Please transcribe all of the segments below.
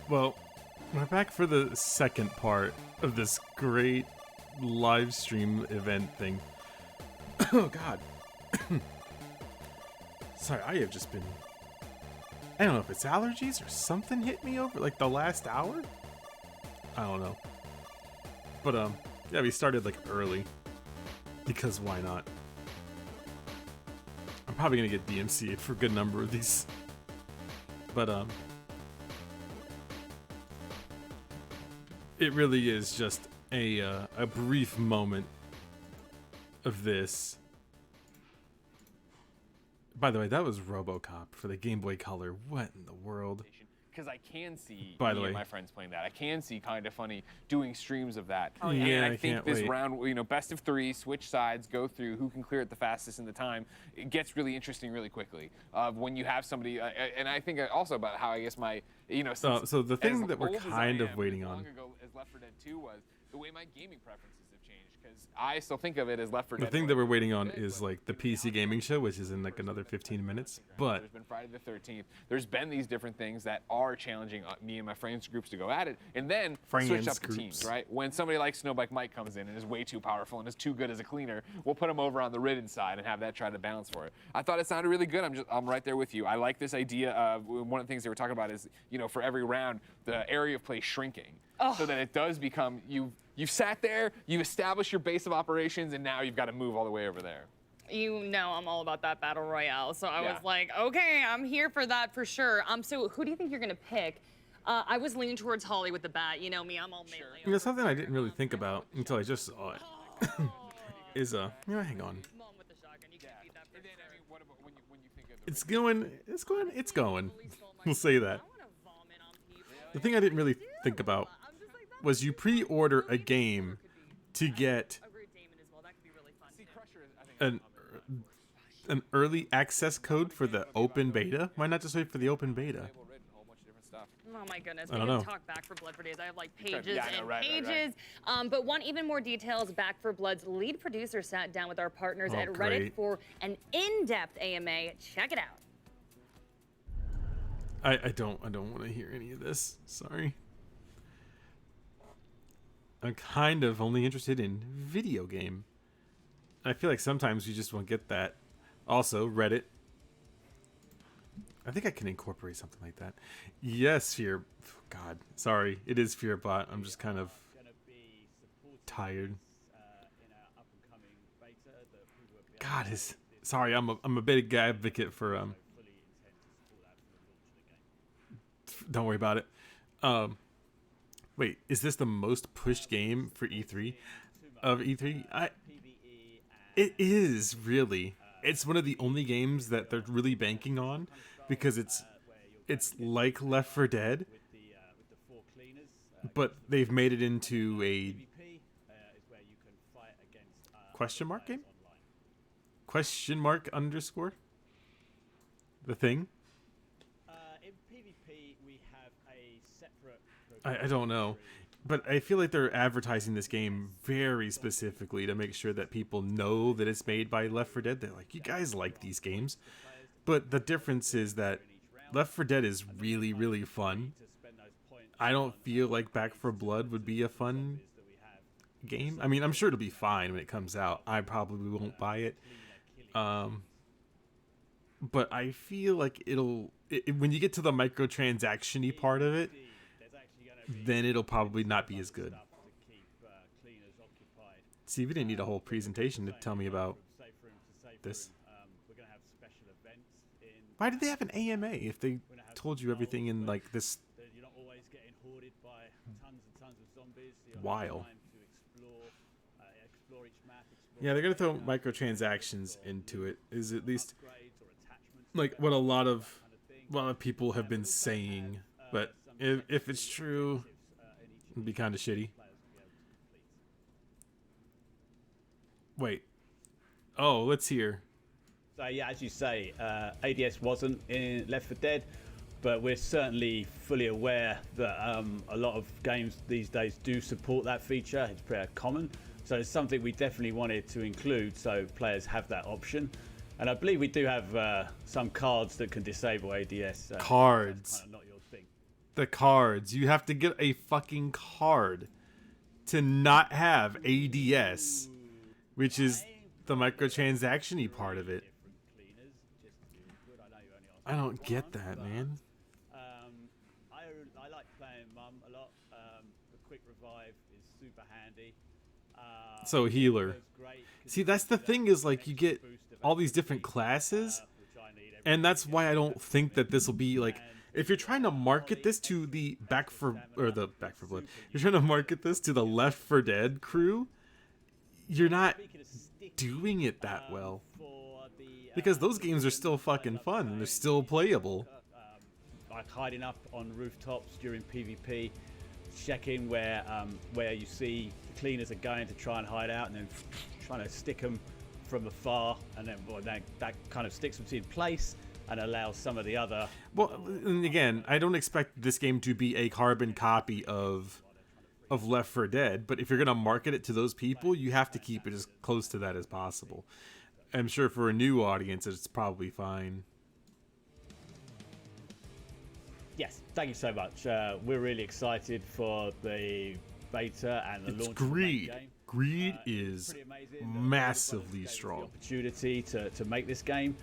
Well, we're back for the second part of this great live stream event thing. Oh god. Sorry, I have just been... I don't know if it's allergies or something hit me over like the last hour? I don't know. But yeah, we started like early. Because why not? I'm probably gonna get DMCA'd for a good number of these. But it really is just a brief moment of this. By the way, that was RoboCop for the Game Boy Color. What in the world? Because I can see By the me way, and my friends playing that. I can see Kinda Funny doing streams of that. Oh, yeah. And I I think can't this wait. round, you know, best of three, switch sides, go through who can clear it the fastest in the time. It gets really interesting really quickly. When you have somebody, and I think also about how I guess my, you know, since so the thing as that we're old as kind I of am, waiting as on. long ago as Left 4 Dead 2 was, the way my gaming preferences have changed. Because I still think of it as Left 4 The Dead. thing that we're waiting on is like the PC gaming show, which is in like another 15 minutes. But there's been Friday the 13th. There's been these different things that are challenging me and my friends groups to go at it, and then switch Friends up the groups. teams, right? When somebody like Snowbike Mike comes in and is way too powerful and is too good as a cleaner, we'll put him over on the ridden side and have that try to balance for it. I thought it sounded really good. I'm right there with you. I like this idea of one of the things they were talking about is, you know, for every round the area of play shrinking, so that it does become you've sat there, you've established your base of operations, and now you've got to move all the way over there. You know I'm all about that battle royale, so I Yeah. was like, okay, I'm here for that for sure. So who do you think you're gonna pick? I was leaning towards Holly with the bat. You know me, I'm all melee. you know, something I didn't really think about until I just saw it is you know, hang on. Mom with the shotgun, you can't beat that for And then, I sure. mean, what about when you think of the It's going. We'll say that. I wanna vomit on people. The thing I didn't really think about I'm just like, that was you pre-order a game to get a rude Damon as well. That could be really fun. See, too. Crusher is, I think, an early access code for the open beta. Why not just wait for the open beta? written a whole bunch of different stuff. Oh my goodness, I we don't could know. talk Back for Blood for days. I have like Okay, pages yeah, I know, and right, right, pages. But one even more details, Back for Blood's lead producer sat down with our partners Oh, at Reddit great. for an in-depth AMA. Check it out. I don't want to hear any of this. Sorry. I'm kind of only interested in video game. I feel like sometimes you just won't get that. Also, Reddit. I think I can incorporate something like that. Yes, Fear. God, sorry. It is Fearbot. I'm just kind of tired. God, sorry. I'm a big advocate for Don't worry about it. Wait, is this the most pushed game for E3 of E3? It is really. It's one of the only games that they're really banking on because it's like Left 4 Dead, but they've made it into a question mark game? Question mark underscore? The thing? In PvP, we have a separate. I don't know. But I feel like they're advertising this game very specifically to make sure that people know that it's made by Left 4 Dead. They're like, you guys like these games. But the difference is that Left 4 Dead is really, really fun. I don't feel like Back 4 Blood would be a fun game. I mean, I'm sure it'll be fine when it comes out. I probably won't buy it. But I feel like when you get to the microtransaction-y part of it, then it'll probably not be as good. See, we didn't need a whole presentation to tell me about this. Why did they have an AMA if they told you everything in like this You're not always getting hoarded by tons and tons of zombies. So you have while? time to explore each map. Yeah, they're gonna throw microtransactions into it. Is at least Upgrades or attachments. like what a lot of people have been saying. But if it's true, it'd be kind of shitty. Wait. Oh, let's hear. So yeah, as you say, ADS wasn't in Left 4 Dead, but we're certainly fully aware that a lot of games these days do support that feature. It's pretty common, so it's something we definitely wanted to include so players have that option. And I believe we do have some cards that can disable ADS. Cards. That's kind of not your thing. The cards. You have to get a fucking card to not have ADS, which is the microtransaction-y part of it. I don't get that, man. I like playing Mum a lot. The quick revive is super handy. So healer. See, that's the thing is like you get all these different classes, and that's why I don't think that this will be like. If you're trying to market this to the Back 4 Blood, you're trying to market this to the Left 4 Dead crew, you're not doing it that well. Because those games are still fucking fun and they're still playable. Like hiding up on rooftops during PvP, checking where you see the cleaners are going to try and hide out, and then trying to stick them from afar, and then that kind of sticks them in place and allows some of the other. Well, and again, I don't expect this game to be a carbon copy of Left 4 Dead, but if you're gonna market it to those people, you have to keep it as close to that as possible. I'm sure for a new audience, it's probably fine. Yes, thank you so much. We're really excited for the beta and the launch. Greed. Of the game. Greed is massively strong. Opportunity to make this game.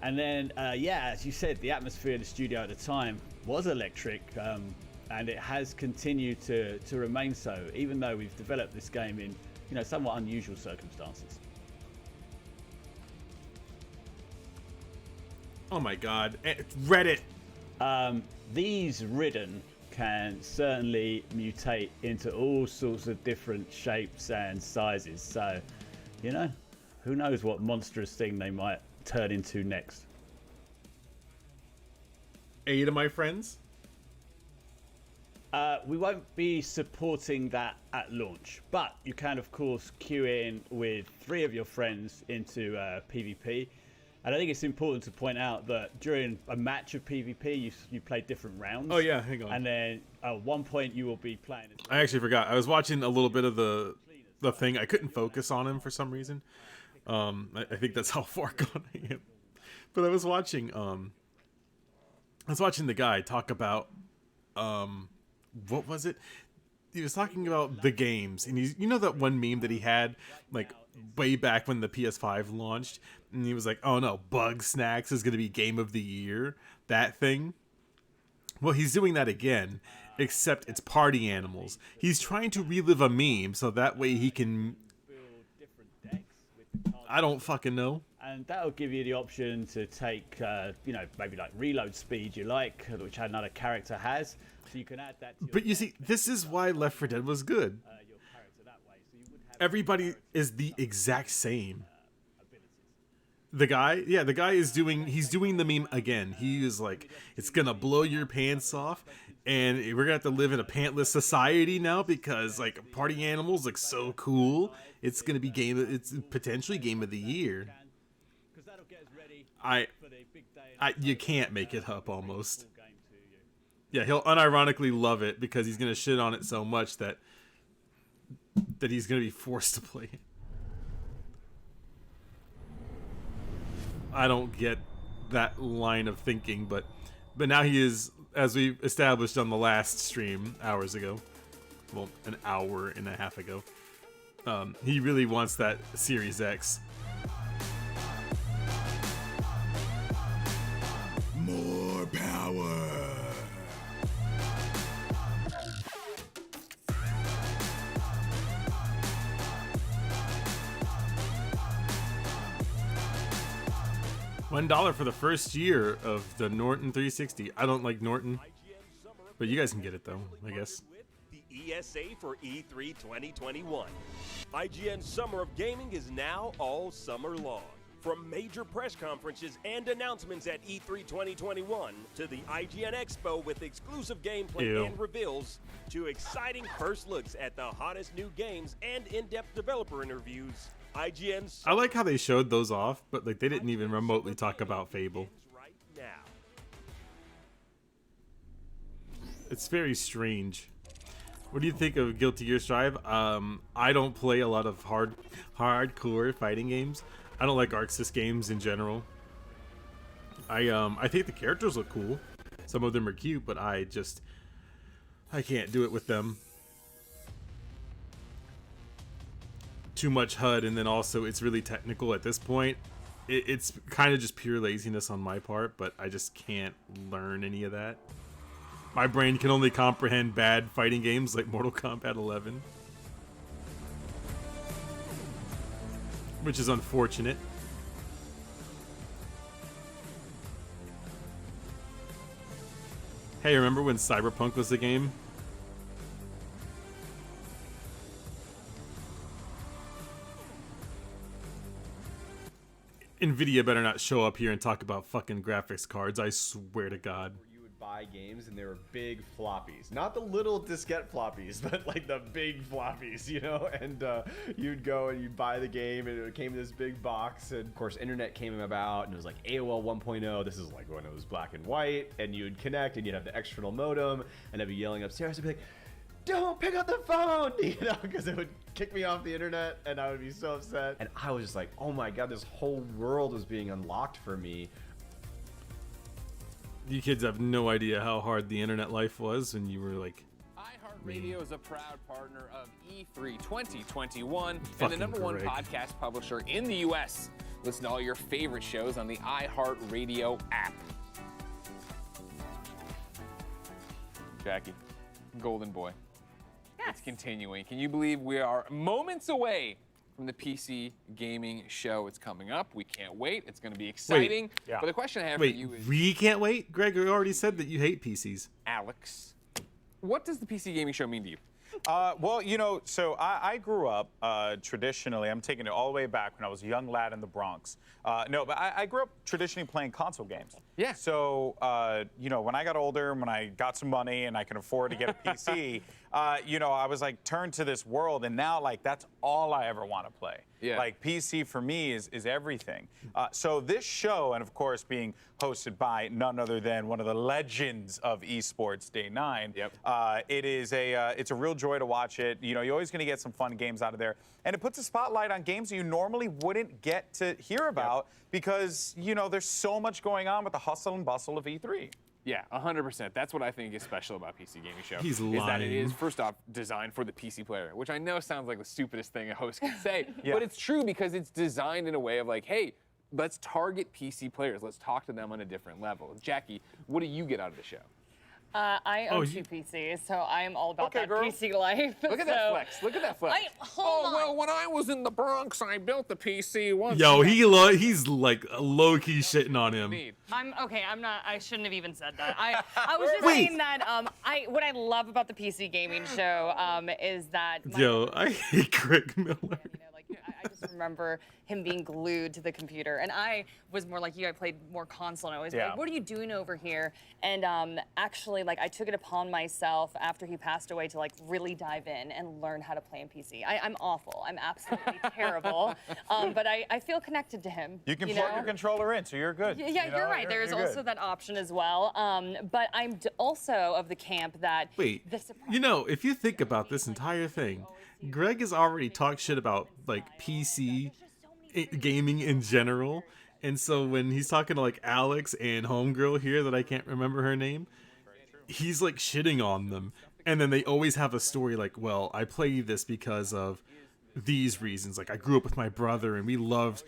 And then, as you said, the atmosphere in the studio at the time was electric, and it has continued to remain so, even though we've developed this game in, somewhat unusual circumstances. Oh my god, Reddit! These Ridden can certainly mutate into all sorts of different shapes and sizes, so, who knows what monstrous thing they might turn into next. 8 of my friends? We won't be supporting that at launch, but you can of course queue in with 3 of your friends into PvP. And I think it's important to point out that during a match of PvP, you play different rounds. Oh yeah, hang on. And then at one point you will be playing. I actually forgot. I was watching a little bit of the thing. I couldn't focus on him for some reason. I think that's how far gone I am. But I was watching the guy talk about what was it? He was talking about the games, and he's that one meme that he had like way back when the PS5 launched, and he was like, "Oh no, Bug Snacks is gonna be Game of the Year." That thing. Well, he's doing that again, except it's party animals. He's trying to relive a meme so that way he can. I don't fucking know. And that'll give you the option to take, maybe like reload speed you like, which another character has. So you can add that to But you see, this is why Left 4 Dead was good. your character that way. So you would have Everybody is the exact same. The guy is doing the meme again. He is like, it's gonna blow your pants off, and we're gonna have to live in a pantless society now because like party animals look so cool. It's gonna be it's potentially Game of the Year. because that'll get us ready for the big day. You can't make it up almost. Yeah, he'll unironically love it because he's gonna shit on it so much that he's gonna be forced to play it. I don't get that line of thinking, but now he is, as we established on the last stream hours ago, well, an hour and a half ago. He really wants that Series X. More power. $1 for the first year of the Norton 360. I don't like Norton, but you guys can get it though, I guess. The ESA for E3 2021. IGN Summer of Gaming is now all summer long. From major press conferences and announcements at E3 2021 to the IGN Expo with exclusive gameplay and reveals to exciting first looks at the hottest new games and in-depth developer interviews. I like how they showed those off, but like they didn't even remotely talk about Fable. Right now. It's very strange. What do you think of Guilty Gear Strive? I don't play a lot of hardcore fighting games. I don't like ArcSys games in general. I think the characters look cool. Some of them are cute, but I I can't do it with them. Too much HUD, and then also it's really technical at this point. It's kind of just pure laziness on my part, but I just can't learn any of that. My brain can only comprehend bad fighting games like Mortal Kombat 11. Which is unfortunate. Hey, remember when Cyberpunk was the game? Nvidia better not show up here and talk about fucking graphics cards, I swear to God. You would buy games and they were big floppies. Not the little diskette floppies, but like the big floppies, you know? And you'd go and you'd buy the game and it came in this big box. And of course, internet came about and it was like AOL 1.0. This is like when it was black and white. And you'd connect and you'd have the external modem. And I'd be yelling upstairs. I'd be like, don't pick up the phone, you know, because it would kick me off the internet and I would be so upset. And I was just like, oh my God, this whole world was being unlocked for me. You kids have no idea how hard the internet life was when you were like... iHeartRadio is a proud partner of E3 2021 and the Fucking #1 Greg. podcast publisher in the U.S. Listen to all your favorite shows on the iHeartRadio app. Jackie, Golden Boy. It's continuing. Can you believe we are moments away from the PC gaming show? It's coming up. We can't wait. It's going to be exciting. Yeah. But the question I have Wait, for you is, we can't wait? Greg, you already said that you hate PCs. Alex, what does the PC gaming show mean to you? Well, you know, so I grew up traditionally, I'm taking it all the way back when I was a young lad in the Bronx. No, but I grew up traditionally playing console games. Yeah. So, you know, when I got older, when I got some money and I could afford to get a PC, you know, I was like turned to this world, and now like that's all I ever want to play. Yeah. Like PC for me is everything. So this show, and of course being hosted by none other than one of the legends of esports, Day 9. Yep. It's a real joy to watch it. You know, you're always going to get some fun games out of there, and it puts a spotlight on games that you normally wouldn't get to hear about because you know there's so much going on with the hustle and bustle of E3. Yeah, 100%. That's what I think is special about PC Gaming Show. He's Is that it lying. is, first off, designed for the PC player, which I know sounds like the stupidest thing a host could say, Yeah. but it's true because it's designed in a way of like, hey, let's target PC players. Let's talk to them on a different level. Jackie, what do you get out of the show? I Oh, own you- 2 PCs, so I am all about Okay, that girl. PC life. Look at that flex. Look at that flex. Hold on. Well, when I was in the Bronx, I built the PC once. Yo, he's like low-key shitting on him. I'm okay. I'm not. I shouldn't have even said that. I was just Wait. saying that. What I love about the PC gaming show is that. Yo, I hate Greg Miller. You know, like I just remember him being glued to the computer, and I was more like you. I played more console, and I was Yeah. like, "What are you doing over here?" And actually, like I took it upon myself after he passed away to like really dive in and learn how to play in PC. I'm awful. I'm absolutely terrible. But I feel connected to him. You can you plug know? your controller in, so you're good. Yeah, you know? you're right. There's you're also good. that option as well. But I'm also of the camp that Wait, the surprise- you know, if you think about this entire thing, Greg has already talked shit about like PC gaming in general. And so when he's talking to like Alex and Homegirl here that I can't remember her name, he's like shitting on them. And then they always have a story like, well, I play this because of these reasons. Like I grew up with my brother and we loved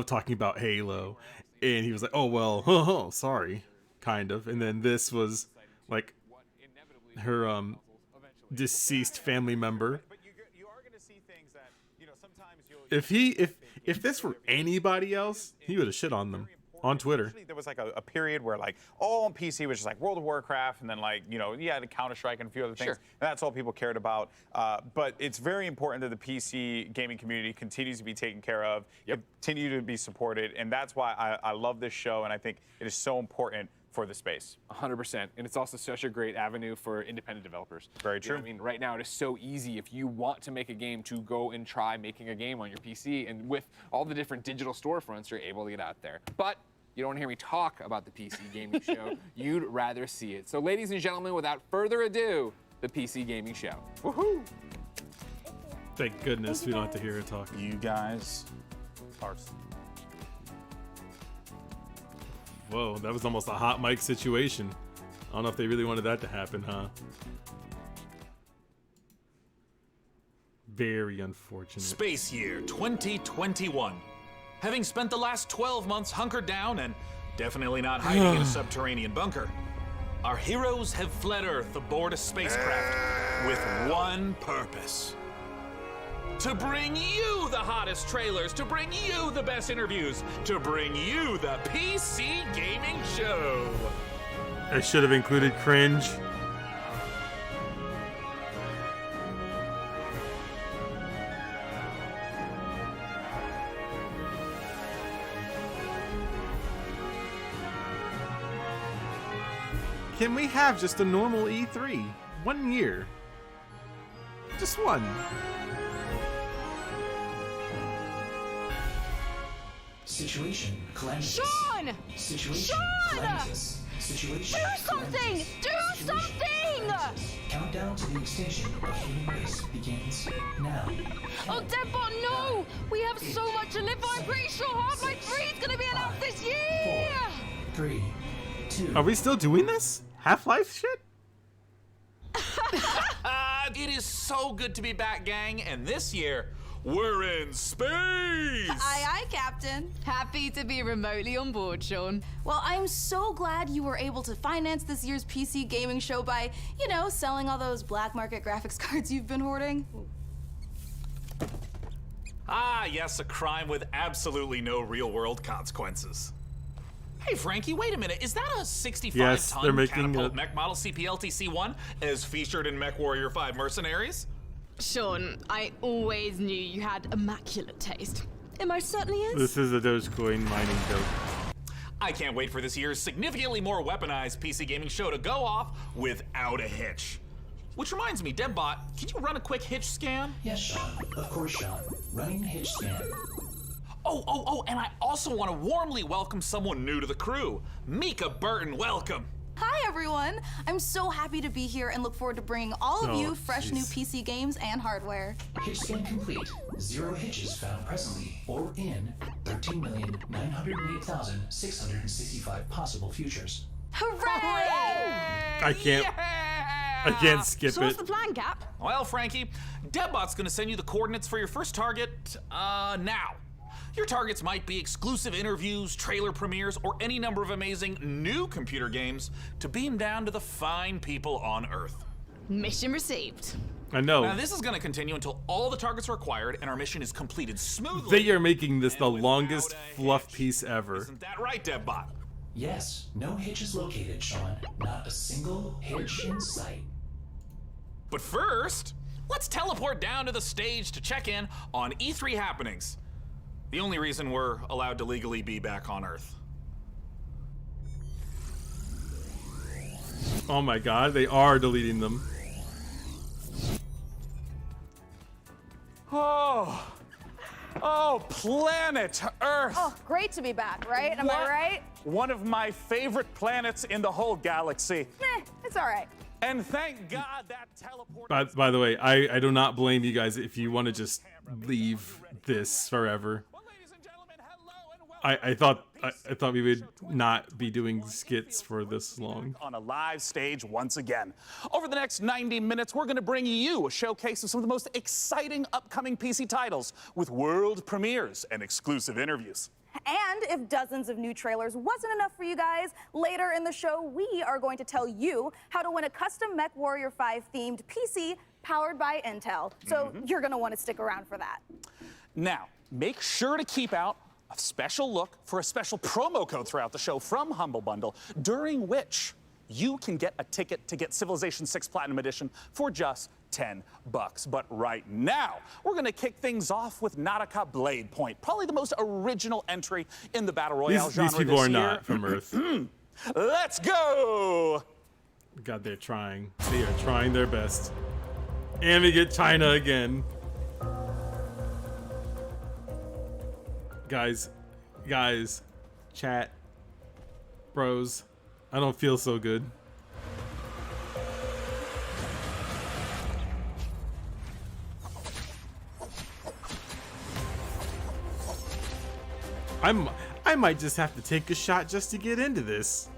talking about Halo. And he was like, oh, well, sorry, kind of. And then this was like her deceased family member. But you are going to see things that, you know, sometimes you'll... If this were anybody else, he would have shit on them on Twitter. Usually there was like a period where like all on PC was just like World of Warcraft and then like, you know, yeah, the Counter-Strike and a few other things. Sure. And that's all people cared about. But it's very important that the PC gaming community continues to be taken care of, continue to be supported. And that's why I love this show. And I think it is so important for the space. 100%. And it's also such a great avenue for independent developers. Very You know true. what I mean, right now it is so easy if you want to make a game to go and try making a game on your PC. And with all the different digital storefronts, you're able to get out there. But you don't want to hear me talk about the PC gaming show. You'd rather see it. So ladies and gentlemen, without further ado, the PC gaming show. Woohoo! Thank goodness we don't have to hear her talk. You guys are... Whoa, that was almost a hot mic situation. I don't know if they really wanted that to happen, huh? very unfortunate. Space year 2021. Having spent the last 12 months hunkered down and definitely not hiding in a subterranean bunker, our heroes have fled Earth aboard a spacecraft with one purpose. To bring you the hottest trailers, to bring you the best interviews, to bring you the PC Gaming Show. I should have included cringe. Can we have just a normal E3? 1 year. Just one. Situation cleanses. Sean! Situation Sean! cleanses. Situation Do something! cleanses. Do something! Countdown to the extinction of human race begins now. Oh, Deadbot, no! We have so much to live for. I'm pretty sure Half-Life 3 is going to be announced this year! 4, 3, 2. Are we still doing this? Half-Life shit? It is so good to be back, gang, and this year, we're in space! Aye, aye, Captain. Happy to be remotely on board, Sean. Well, I'm so glad you were able to finance this year's PC gaming show by, you know, selling all those black market graphics cards you've been hoarding. Ah, yes, a crime with absolutely no real-world consequences. Hey, Frankie, wait a minute. Is that a 65-ton Yes, they're making catapult a- mech model CPLTC-1 as featured in MechWarrior 5 Mercenaries? Sean, I always knew you had immaculate taste. It most certainly is. This is a Dogecoin mining joke. I can't wait for this year's significantly more weaponized PC gaming show to go off without a hitch. Which reminds me, Debbot, can you run a quick hitch scan? Yes, Sean. Of course, Sean. Running hitch scan. Oh, and I also want to warmly welcome someone new to the crew. Mika Burton, welcome. Hi, everyone. I'm so happy to be here and look forward to bringing all of Oh, you fresh new jeez. PC games and hardware. Hitch scan complete. 0 hitches found presently or in 13,908,665 possible futures. Hooray! I can't skip So what's it. the plan, Cap? Well, Frankie, Debbot's gonna send you the coordinates for your first target, now. Your targets might be exclusive interviews, trailer premieres, or any number of amazing new computer games to beam down to the fine people on Earth. Mission received. I know. Now, this is gonna continue until all the targets are acquired and our mission is completed smoothly. They are making this the and without longest a fluff hitch. piece ever. Isn't that right, Debbot? Yes, no hitches located, Sean. Not a single hitch in sight. But first, let's teleport down to the stage to check in on E3 happenings. The only reason we're allowed to legally be back on Earth. Oh my god, they are deleting them. Oh, planet Earth! Oh, great to be back, right? Am I right? One of my favorite planets in the whole galaxy. It's all right. And thank God that teleport. By the way, I do not blame you guys if you want to just leave this forever. Well, ladies and gentlemen, hello and welcome. I thought we would not be doing skits for this long. On a live stage once again. Over the next 90 minutes, we're going to bring you a showcase of some of the most exciting upcoming PC titles with world premieres and exclusive interviews. And if dozens of new trailers wasn't enough for you guys, later in the show, we are going to tell you how to win a custom MechWarrior 5 themed PC powered by Intel. So you're going to want to stick around for that. Now, make sure to keep out a special look for a special promo code throughout the show from Humble Bundle, during which you can get a ticket to get Civilization 6 Platinum Edition for just $10. But right now, we're gonna kick things off with Nautica Blade Point, probably the most original entry in the Battle Royale genre These people this are year. not from Earth. Let's go! God, they're trying. They are trying their best. And we get China again. Guys, chat, bros, I don't feel so good. I might just have to take a shot just to get into this.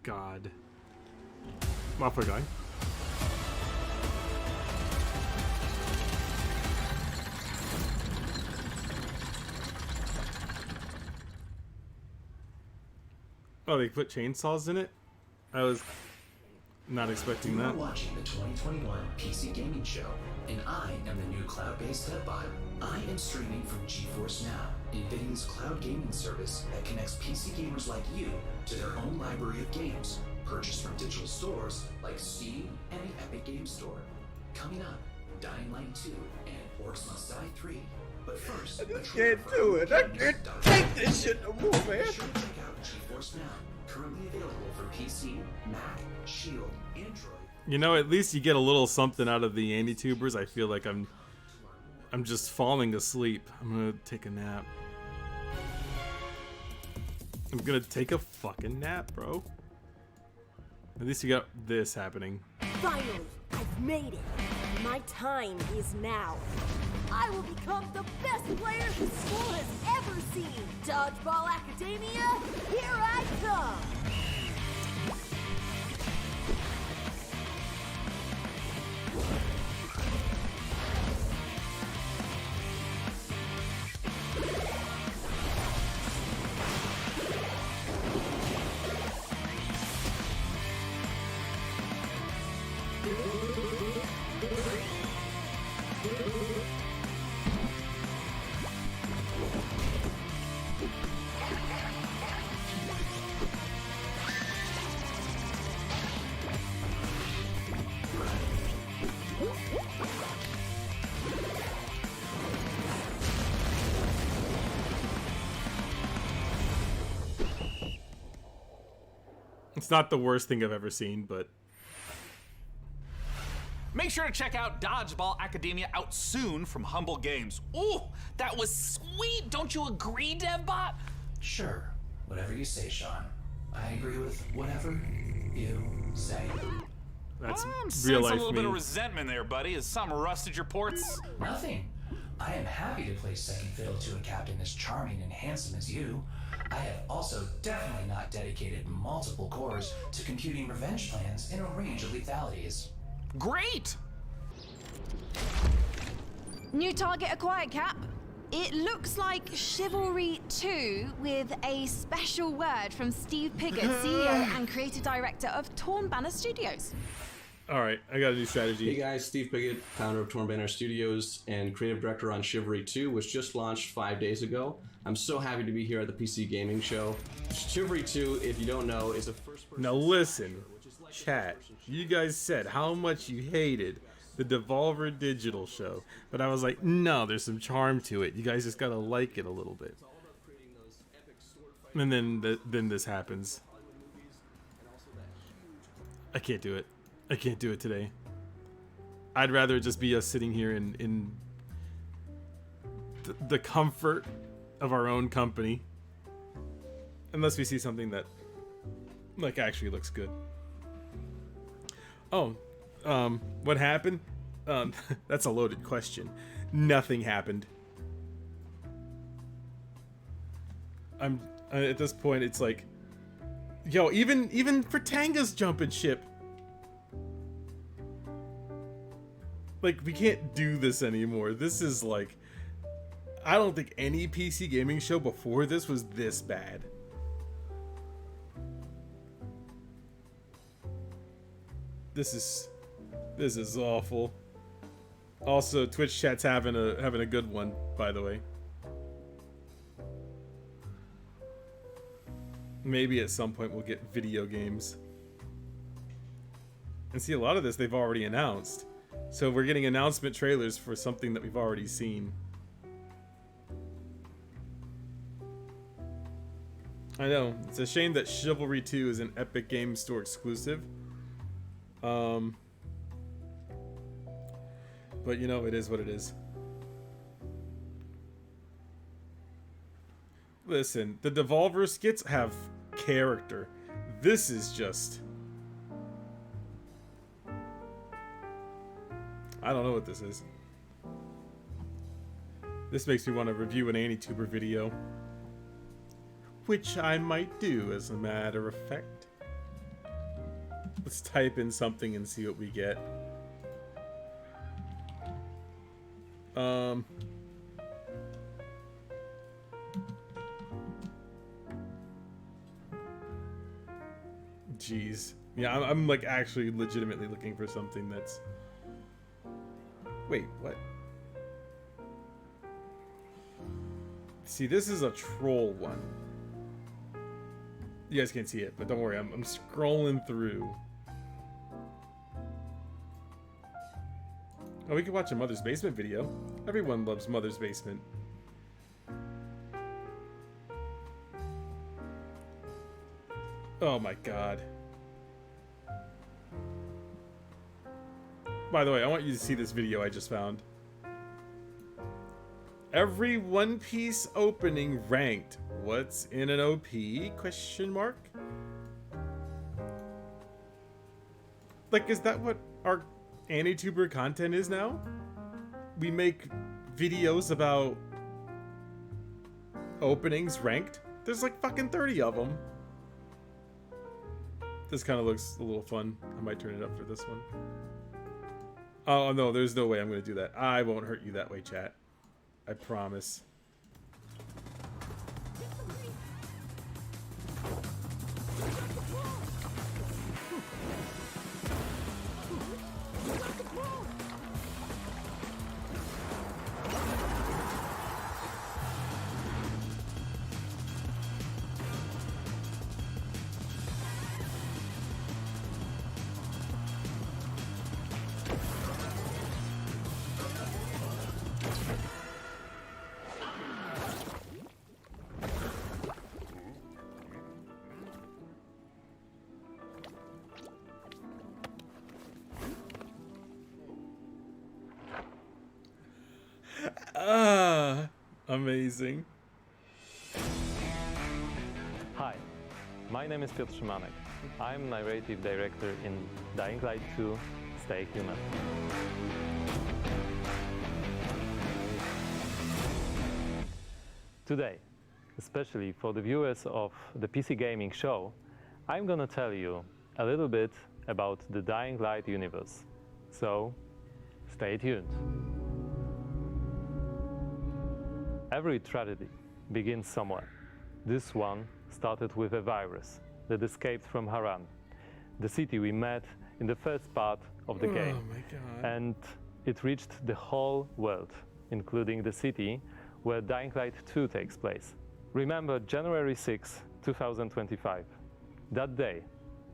God. Waffle guy. Oh, they put chainsaws in it? I was not expecting You are that. watching the 2021 PC Gaming Show, and I am the new cloud-based Deadbot. I am streaming from GeForce Now, NVIDIA's cloud gaming service that connects PC gamers like you to their own library of games, purchased from digital stores like Steam and the Epic Games Store. Coming up, Dying Light 2 and Orcs Must Die 3. But first, I just can't do it. I can't take this shit no more, man. Be sure to check out GeForce Now, currently available for PC, Mac, Shield, Android. You know, at least you get a little something out of the AndyTubers. I feel like I'm just falling asleep. I'm gonna take a nap. I'm gonna take a fucking nap, bro. At least you got this happening. Finally, I've made it. My time is now. I will become the best player the school has ever seen. Dodgeball Academia, here I come. It's not the worst thing I've ever seen, but Make sure to check out Dodgeball Academia out soon from Humble Games. Ooh, that was sweet. Don't you agree, DevBot? Sure, whatever you say, Sean. I agree with whatever you say. that's I'm real sensing life a little me. bit of resentment there, buddy. Has something rusted your ports? Nothing. I am happy to play second fiddle to a captain as charming and handsome as you. I have also definitely not dedicated multiple cores to computing revenge plans in a range of lethalities. Great! New target acquired, Cap. It looks like Chivalry 2 with a special word from Steve Piggott, CEO and creative director of Torn Banner Studios. All right, I got a new strategy. Hey guys, Steve Piggott, founder of Torn Banner Studios and creative director on Chivalry 2, which just launched 5 days ago. I'm so happy to be here at the PC Gaming Show. Chivalry 2, if you don't know, is a first-person... Now listen, chat. You guys said how much you hated the Devolver Digital show, but I was like, no, there's some charm to it. You guys just gotta like it a little bit. And then this happens. I can't do it. I can't do it today. I'd rather just be us sitting here in the comfort of our own company, unless we see something that like actually looks good. Oh, what happened? That's a loaded question. Nothing happened. I'm at this point. It's like, yo, even Fratanga's jumping ship. Like, we can't do this anymore. This is like, I don't think any PC gaming show before this was this bad. This is awful. Also, Twitch chat's having a good one, by the way. Maybe at some point we'll get video games. And see, a lot of this they've already announced. So we're getting announcement trailers for something that we've already seen. I know, it's a shame that Chivalry 2 is an Epic Games Store exclusive. But you know, it is what it is. Listen, the Devolver skits have character. This is just... I don't know what this is. This makes me want to review an AndyTuber video. Which I might do, as a matter of fact. Let's type in something and see what we get. Jeez. Yeah, I'm like actually legitimately looking for something that's... Wait, what? See, this is a troll one. You guys can't see it, but don't worry, I'm scrolling through. Oh, we could watch a Mother's Basement video. Everyone loves Mother's Basement. Oh my god. By the way, I want you to see this video I just found. Every One Piece opening ranked. What's in an OP? Question mark. Like, is that what our AniTuber content is now? We make videos about openings ranked? There's like fucking 30 of them. This kind of looks a little fun. I might turn it up for this one. Oh no, there's no way I'm gonna do that. I won't hurt you that way, chat. I promise. Amazing. Hi, my name is Piotr Szymanek. I'm narrative director in Dying Light 2: Stay Human. Today, especially for the viewers of the PC Gaming Show, I'm gonna tell you a little bit about the Dying Light universe. So, stay tuned. Every tragedy begins somewhere. This one started with a virus that escaped from Haran, the city we met in the first part of the game. Oh my god. And it reached the whole world, including the city where Dying Light 2 takes place. Remember January 6, 2025. That day,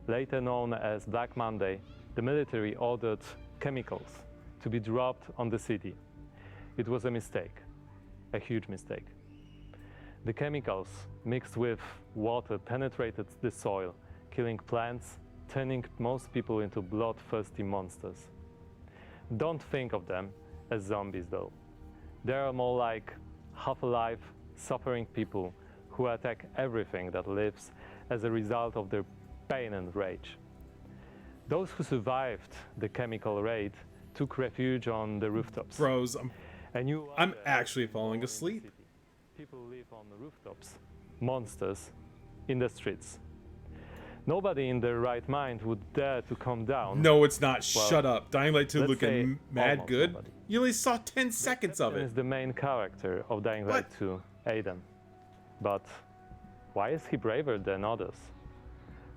later known as Black Monday, the military ordered chemicals to be dropped on the city. It was a mistake. A huge mistake. The chemicals mixed with water penetrated the soil, killing plants, turning most people into bloodthirsty monsters. Don't think of them as zombies though. They are more like half-alive, suffering people who attack everything that lives as a result of their pain and rage. Those who survived the chemical raid took refuge on the rooftops. Bros, I'm actually falling asleep. asleep. People live on the rooftops, monsters in the streets. Nobody in their right mind would dare to come down. No, it's not. Well, Shut up. Dying Light 2 let's looking say mad almost good. nobody. You only saw 10 seconds of it. Is the main character of Dying Light 2, Aiden. But why is he braver than others?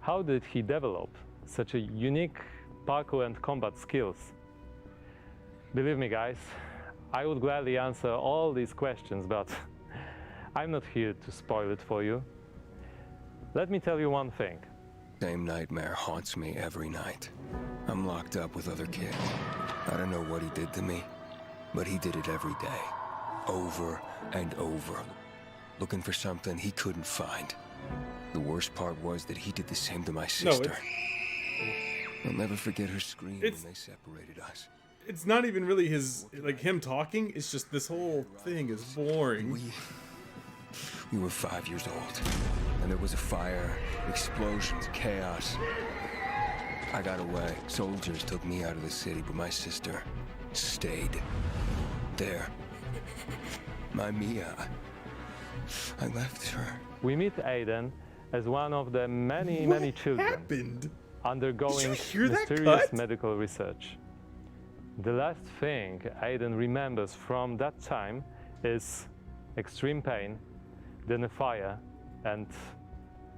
How did he develop such a unique parkour and combat skills? Believe me, guys, I would gladly answer all these questions, but I'm not here to spoil it for you. Let me tell you one thing. Same nightmare haunts me every night. I'm locked up with other kids. I don't know what he did to me, but he did it every day. Over and over. Looking for something he couldn't find. The worst part was that he did the same to my sister. I'll never forget her scream when they separated us. It's not even really his, like him talking. It's just this whole thing is boring. We were 5 years old, and there was a fire, explosions, chaos. I got away. Soldiers took me out of the city, but my sister stayed there. My Mia. I left her. We meet Aiden as one of the many children undergoing hear that mysterious cut? medical research. The last thing Aiden remembers from that time is extreme pain, then a fire, and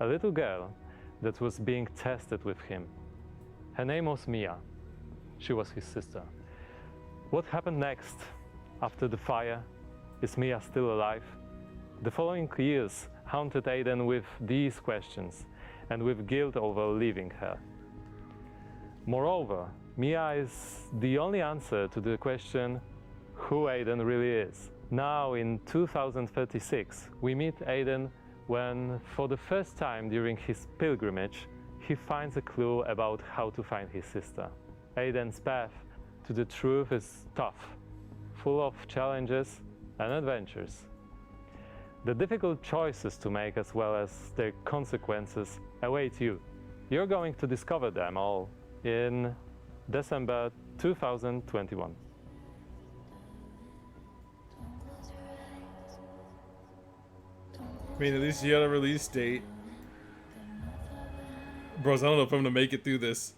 a little girl that was being tested with him. Her name was Mia. She was his sister. What happened next after the fire? Is Mia still alive? The following years haunted Aiden with these questions and with guilt over leaving her. Moreover, Mia is the only answer to the question who Aiden really is. Now in 2036, we meet Aiden when, for the first time during his pilgrimage, he finds a clue about how to find his sister. Aiden's path to the truth is tough, full of challenges and adventures. The difficult choices to make as well as their consequences await you. You're going to discover them all in December 2021. I mean, at least you got a release date. Bros, I don't know if I'm gonna make it through this.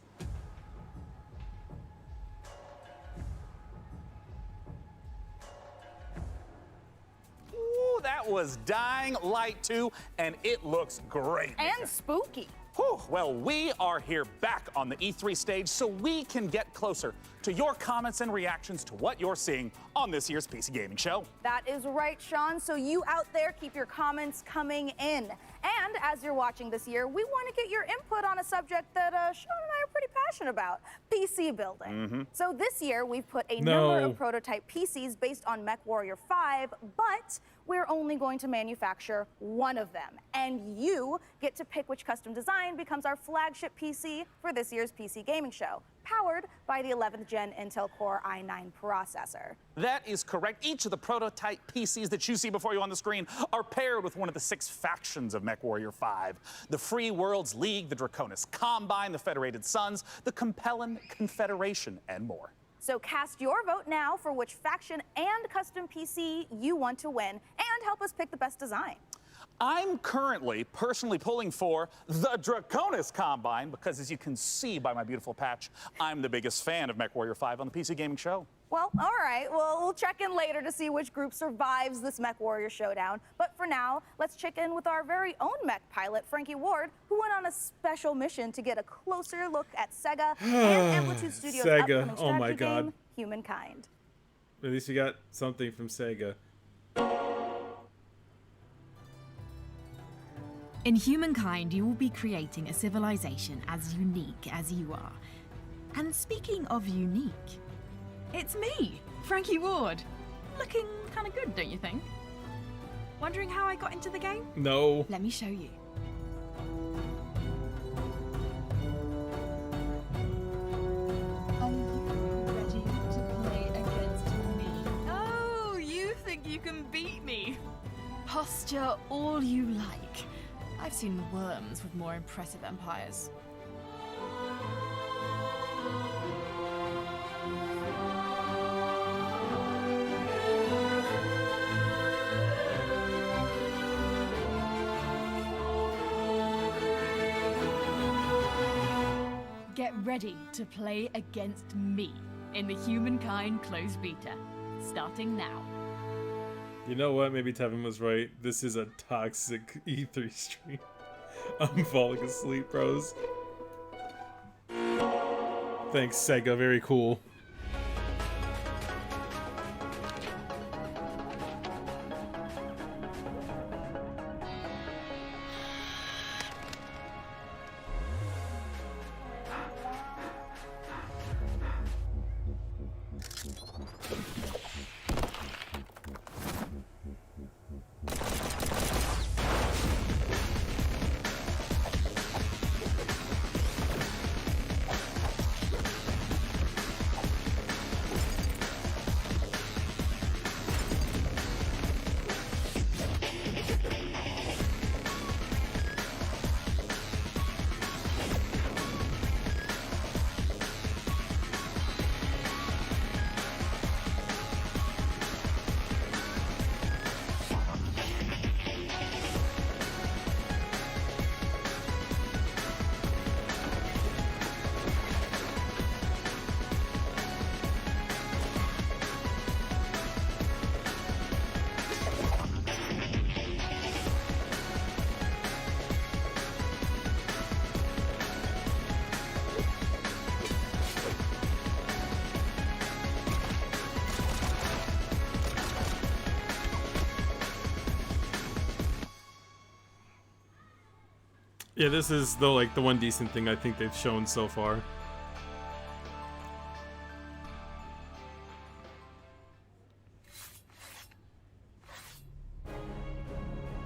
Ooh, that was Dying Light 2, and it looks great. And spooky. Whew, well, we are here back on the E3 stage so we can get closer to your comments and reactions to what you're seeing on this year's PC Gaming Show. That is right, Sean. So you out there, keep your comments coming in. And as you're watching this year, we want to get your input on a subject that Sean and I are pretty passionate about, PC building. So this year, we've put a number of prototype PCs based on MechWarrior 5, but we're only going to manufacture one of them. And you get to pick which custom design becomes our flagship PC for this year's PC Gaming Show, powered by the 11th Gen Intel Core i9 processor. That is correct. Each of the prototype PCs that you see before you on the screen are paired with one of the 6 factions of MechWarrior 5. The Free Worlds League, the Draconis Combine, the Federated Sons, the Compellin Confederation, and more. So cast your vote now for which faction and custom PC you want to win, and help us pick the best design. I'm currently personally pulling for the Draconis Combine because, as you can see by my beautiful patch, I'm the biggest fan of MechWarrior 5 on the PC Gaming Show. Well, all right. Well, we'll check in later to see which group survives this MechWarrior showdown. But for now, let's check in with our very own mech pilot, Frankie Ward, who went on a special mission to get a closer look at Sega and Amplitude Studios' upcoming strategy game, Humankind. At least we got something from Sega. In Humankind, you will be creating a civilization as unique as you are. And speaking of unique, it's me, Frankie Ward. Looking kind of good, don't you think? Wondering how I got into the game? No. Let me show you. Are you ready to play against me? Oh, you think you can beat me? Posture all you like. I've seen worms with more impressive empires. Get ready to play against me in the Humankind closed beta, starting now. You know what? Maybe Tevin was right. This is a toxic E3 stream. I'm falling asleep, bros. Thanks, Sega. Very cool. Yeah, this is the one decent thing I think they've shown so far.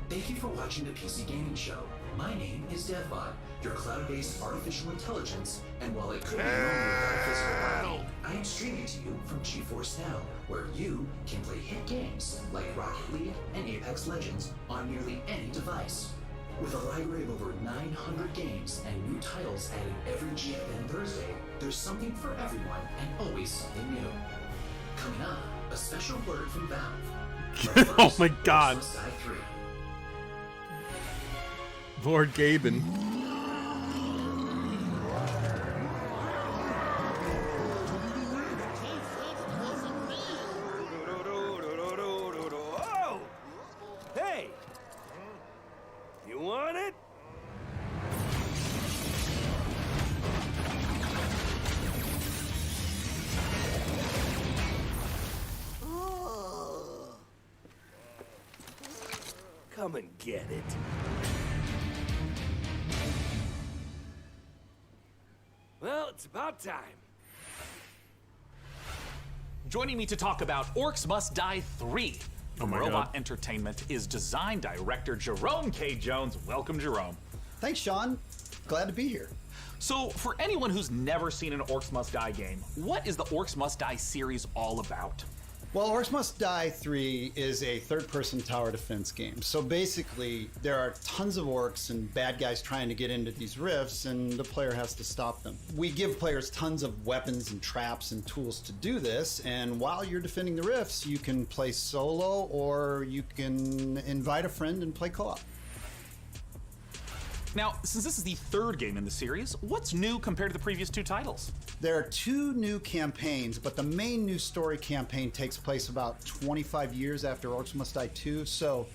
Thank you for watching the PC Gaming Show. My name is DevBot, your cloud-based artificial intelligence, and while it could be known without a physical body, I am streaming to you from GeForce Now, where you can play hit games like Rocket League and Apex Legends on nearly any device. With a library of over 900 games and new titles added every GFN Thursday, there's something for everyone and always something new. Coming up, a special word from Valve. Oh my god. Orcs Must Die 3. Lord Gaben. Oh! Hey! You want it? Come and get it. Well, it's about time. Joining me to talk about Orcs Must Die 3 from my Robot God. Entertainment is design director Jerome K. Jones. Welcome, Jerome. Thanks, Sean. Glad to be here. So, for anyone who's never seen an Orcs Must Die game, what is the Orcs Must Die series all about? Well, Orcs Must Die 3 is a third-person tower defense game. So basically, there are tons of orcs and bad guys trying to get into these rifts, and the player has to stop them. We give players tons of weapons and traps and tools to do this, and while you're defending the rifts, you can play solo, or you can invite a friend and play co-op. Now, since this is the third game in the series, what's new compared to the previous two titles? There are 2 new campaigns, but the main new story campaign takes place about 25 years after Orcs Must Die 2, so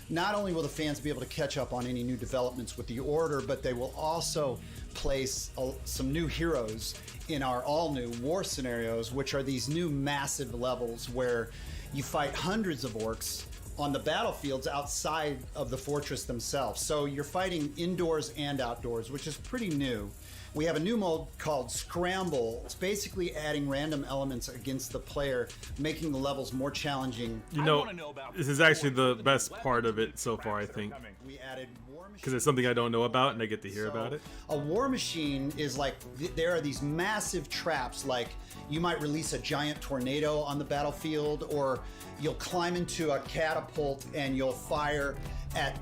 not only will the fans be able to catch up on any new developments with the Order, but they will also place some new heroes in our all-new war scenarios, which are these new massive levels where you fight hundreds of orcs on the battlefields outside of the fortress themselves. So you're fighting indoors and outdoors, which is pretty new. We have a new mode called Scramble. It's basically adding random elements against the player, making the levels more challenging. You know, this is actually the best part of it so far, I think. We added because it's something I don't know about and I get to hear about it. A war machine is like, there are these massive traps, like you might release a giant tornado on the battlefield, or you'll climb into a catapult and you'll fire at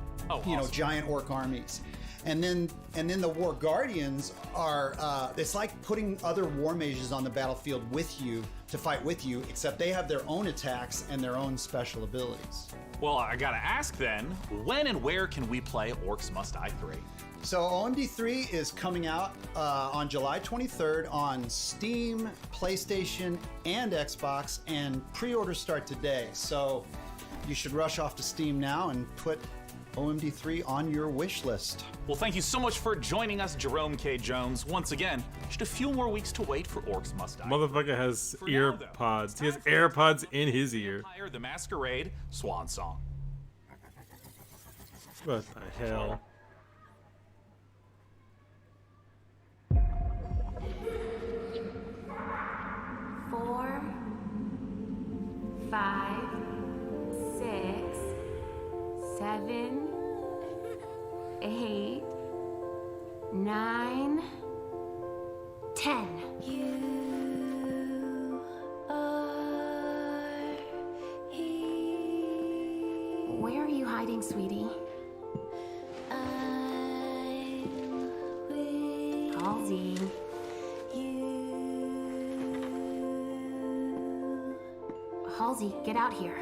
giant orc armies. And then the War Guardians are, it's like putting other war mages on the battlefield with you to fight with you, except they have their own attacks and their own special abilities. Well, I gotta ask then, when and where can we play Orcs Must Die 3? So OMD3 is coming out on July 23rd on Steam, PlayStation, and Xbox, and pre-orders start today. So you should rush off to Steam now and put OMD3 on your wish list. Well, thank you so much for joining us, Jerome K. Jones. Once again, just a few more weeks to wait for Orcs Must Die. Motherfucker has ear pods. He has AirPods in his ear. Hire the Masquerade Swan Song. What the hell? Four, 5, 6, 7, 8, 9, 10. You are here. Where are you hiding, sweetie? Halsey. Halsey, get out here.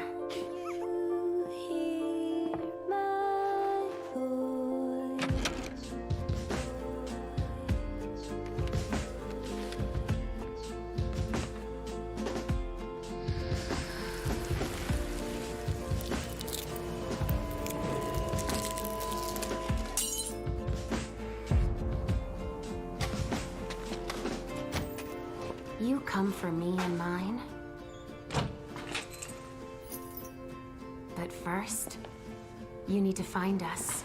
You come for me and mine. But first, you need to find us.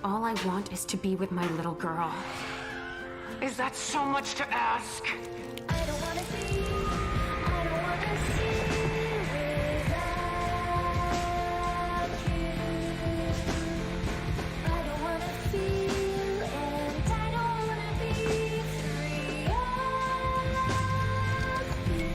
All I want is to be with my little girl. Is that so much to ask? I don't wanna see, I don't wanna see without you. I don't wanna feel, and I don't wanna be free of you.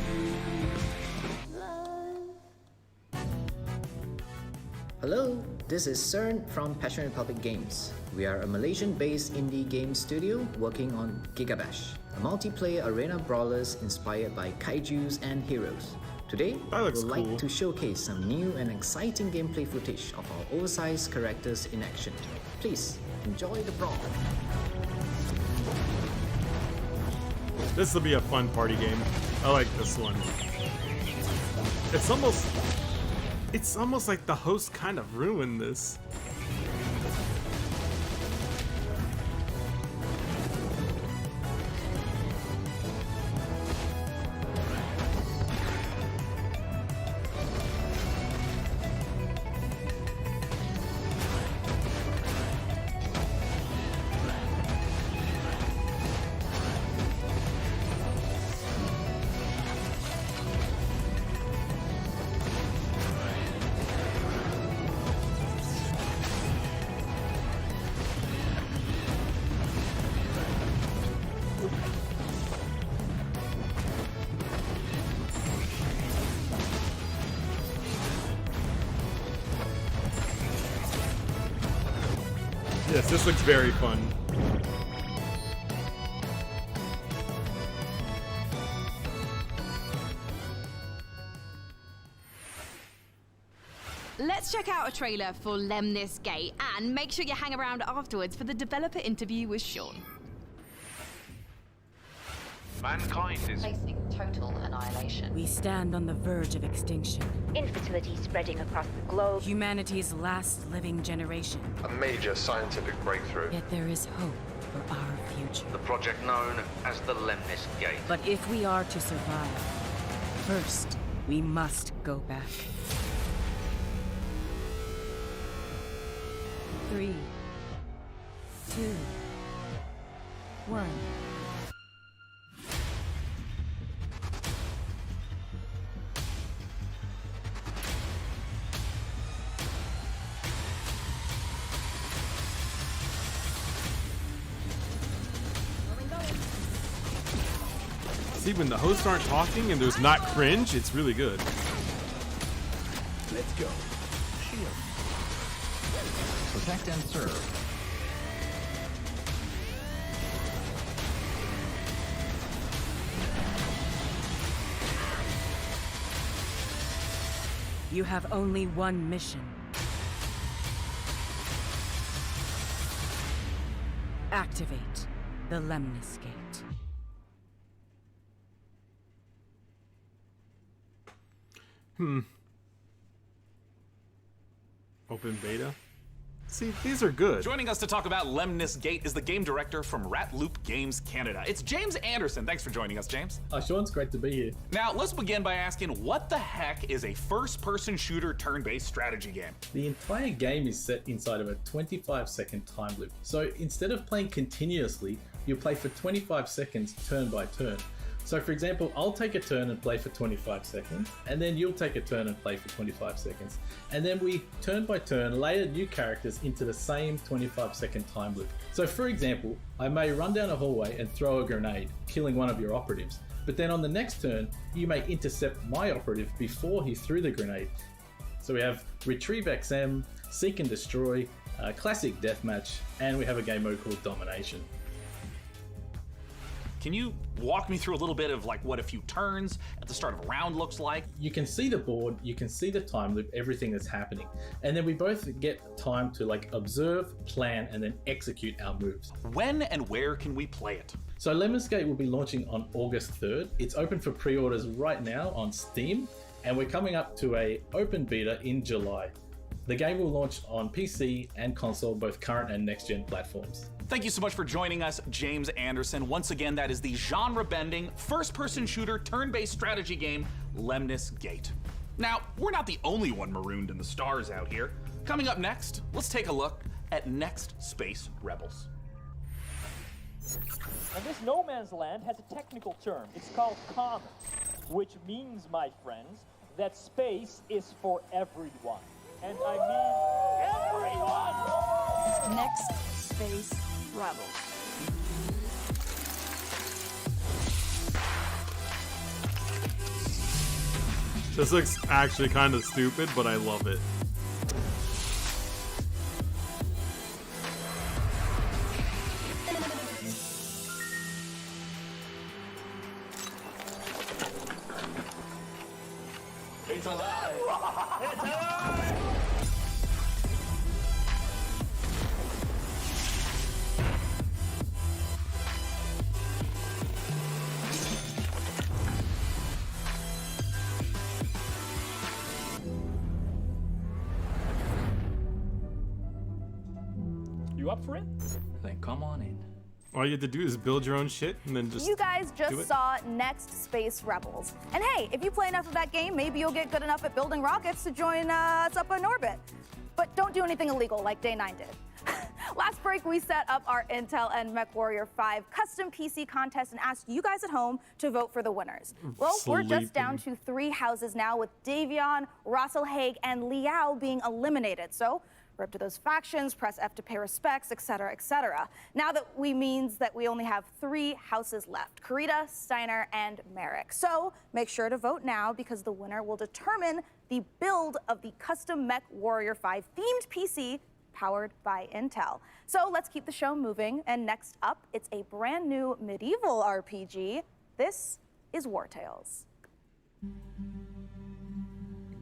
Hello, this is CERN from Passion Republic Games. We are a Malaysian-based indie game studio working on Gigabash, a multiplayer arena brawlers inspired by kaijus and heroes. Today, we would like to showcase some new and exciting gameplay footage of our oversized characters in action. Please, enjoy the brawl. This will be a fun party game. I like this one. It's almost like the host kind of ruined this. Yes, this looks very fun. Let's check out a trailer for Lemnis Gate, and make sure you hang around afterwards for the developer interview with Sean. Mankind is facing total annihilation. We stand on the verge of extinction. Infertility spreading across the globe. Humanity's last living generation. A major scientific breakthrough. Yet there is hope for our future. The project known as the Lemnis Gate. But if we are to survive, first, we must go back. 3, 2, 1. See, when the hosts aren't talking and there's not cringe, it's really good. Let's go. Shield. Protect and serve. You have only one mission. Activate the Lemnis Gate. Open beta. See, these are good. Joining us to talk about Lemnis Gate is the game director from Rat Loop Games Canada. It's James Anderson. Thanks for joining us, James. Sean, it's great to be here. Now, let's begin by asking, what the heck is a first-person shooter turn-based strategy game? The entire game is set inside of a 25-second time loop. So instead of playing continuously, you'll play for 25 seconds turn by turn. So for example, I'll take a turn and play for 25 seconds, and then you'll take a turn and play for 25 seconds. And then we, turn by turn, layer new characters into the same 25-second time loop. So for example, I may run down a hallway and throw a grenade, killing one of your operatives. But then on the next turn, you may intercept my operative before he threw the grenade. So we have Retrieve XM, Seek and Destroy, Classic Deathmatch, and we have a game mode called Domination. Can you walk me through a little bit of like what a few turns at the start of a round looks like? You can see the board, you can see the time loop, everything that's happening. And then we both get time to like observe, plan, and then execute our moves. When and where can we play it? So Lemnis Gate will be launching on August 3rd. It's open for pre-orders right now on Steam, and we're coming up to a open beta in July. The game will launch on PC and console, both current and next-gen platforms. Thank you so much for joining us, James Anderson. Once again, that is the genre-bending, first-person shooter, turn-based strategy game, Lemnis Gate. Now, we're not the only one marooned in the stars out here. Coming up next, let's take a look at Next Space Rebels. And this no man's land has a technical term. It's called commons, which means, my friends, that space is for everyone. And I mean everyone! Next Space Rebels. This looks actually kind of stupid, but I love it. It's alive! It's alive! You up for it? Then come on in. All you have to do is build your own shit and then just You guys do just it. saw Next Space Rebels. And hey, if you play enough of that game, maybe you'll get good enough at building rockets to join us up in orbit. But don't do anything illegal like Day 9 did. Last break, we set up our Intel and MechWarrior 5 custom PC contest and asked you guys at home to vote for the winners. Well, we're just down to 3 houses now, with Davion, Russell Haig, and Liao being eliminated. So rip to those factions, press F to pay respects, etc., etc. Now that means that we only have 3 houses left: Kurita, Steiner, and Merrick. So make sure to vote now, because the winner will determine the build of the custom MechWarrior 5 themed PC powered by Intel. So let's keep the show moving. And next up, it's a brand new medieval RPG. This is War Tales.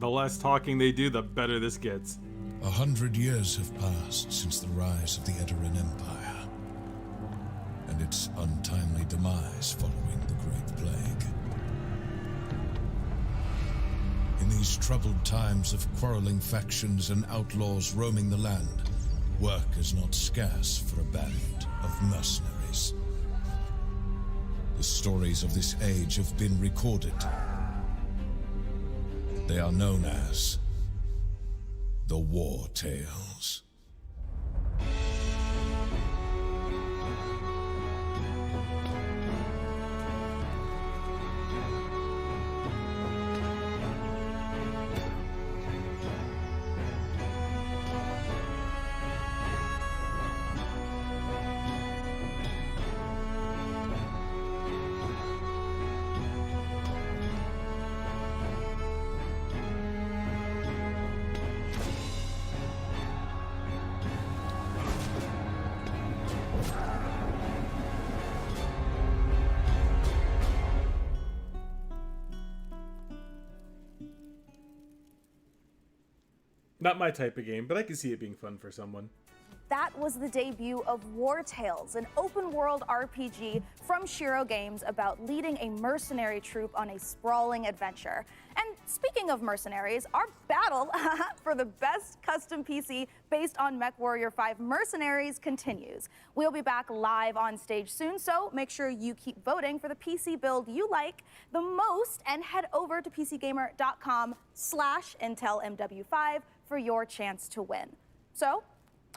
The less talking they do, the better this gets. 100 years have passed since the rise of the Edoran Empire and its untimely demise following the Great Plague. In these troubled times of quarreling factions and outlaws roaming the land, work is not scarce for a band of mercenaries. The stories of this age have been recorded. They are known as the War Tales. Not my type of game, but I can see it being fun for someone. That was the debut of War Tales, an open-world RPG from Shiro Games about leading a mercenary troop on a sprawling adventure. And speaking of mercenaries, our battle for the best custom PC based on MechWarrior 5 Mercenaries continues. We'll be back live on stage soon, so make sure you keep voting for the PC build you like the most, and head over to PCGamer.com/IntelMW5 for your chance to win. So,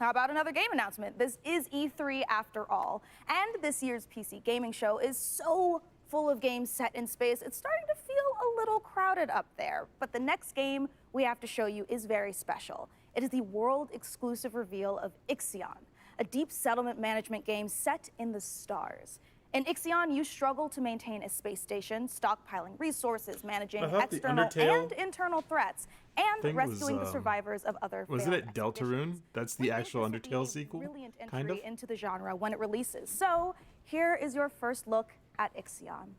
how about another game announcement? This is E3 after all, and this year's PC gaming show is so full of games set in space, it's starting to feel a little crowded up there. But the next game we have to show you is very special. It is the world-exclusive reveal of Ixion, a deep settlement management game set in the stars. In Ixion, you struggle to maintain a space station, stockpiling resources, managing external and internal threats, and rescuing the survivors of other Was failed it at Deltarune? That's the actual Undertale sequel? brilliant entry Kind of? into the genre when it releases. So here is your first look at Ixion.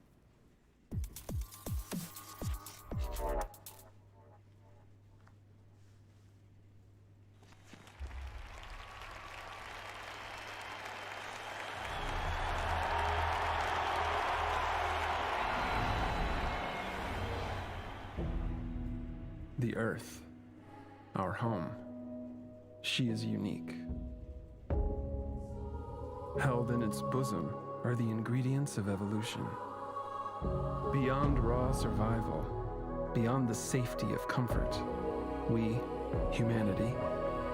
The Earth, our home, she is unique. Held in its bosom are the ingredients of evolution. Beyond raw survival, beyond the safety of comfort, we, humanity,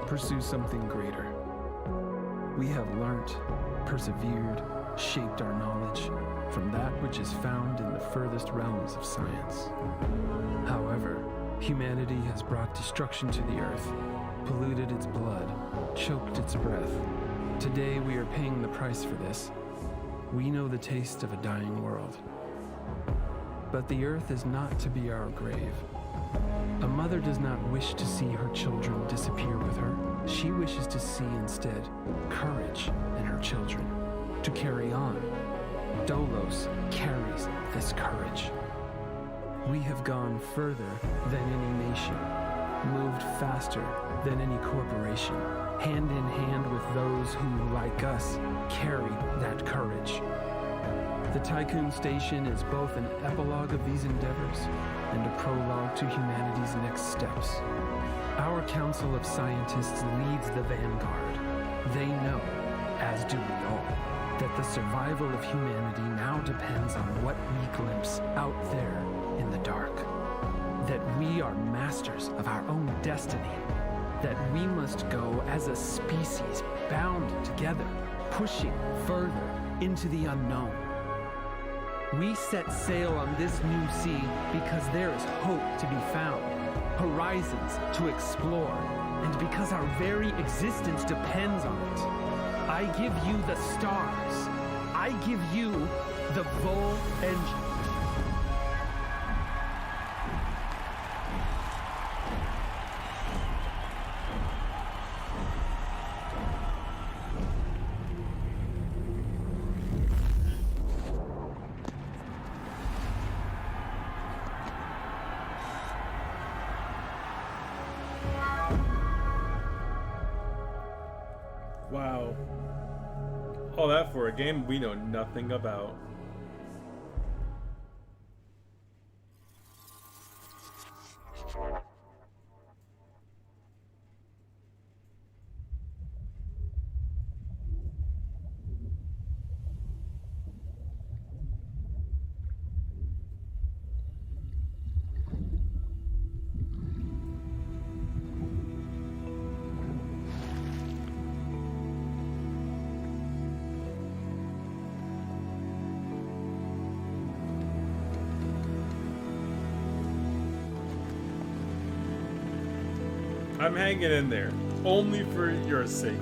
pursue something greater, We have learnt, persevered, shaped our knowledge from that which is found in the furthest realms of science. However, humanity has brought destruction to the earth, polluted its blood, choked its breath. Today we are paying the price for this. We know the taste of a dying world. But the earth is not to be our grave. A mother does not wish to see her children disappear with her. She wishes to see instead courage in her children, to carry on. Dolos carries this courage. We have gone further than any nation, moved faster than any corporation, hand in hand with those who, like us, carry that courage. The Tycoon Station is both an epilogue of these endeavors and a prologue to humanity's next steps. Our Council of Scientists leads the vanguard. They know, as do we all, that the survival of humanity now depends on what we glimpse out there in the dark. That we are masters of our own destiny. That we must go as a species bound together, pushing further into the unknown. We set sail on this new sea because there is hope to be found, horizons to explore, and because our very existence depends on it. I give you the stars. I give you the Vol engine. Wow. All that for a game we know nothing about. I'm hanging in there, only for your sake.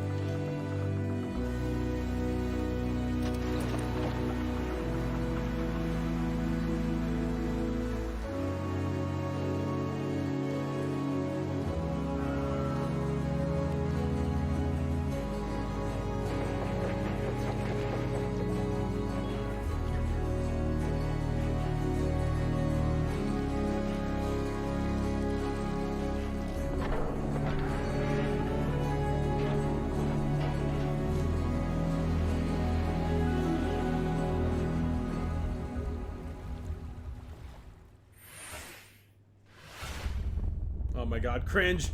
Oh my god, cringe.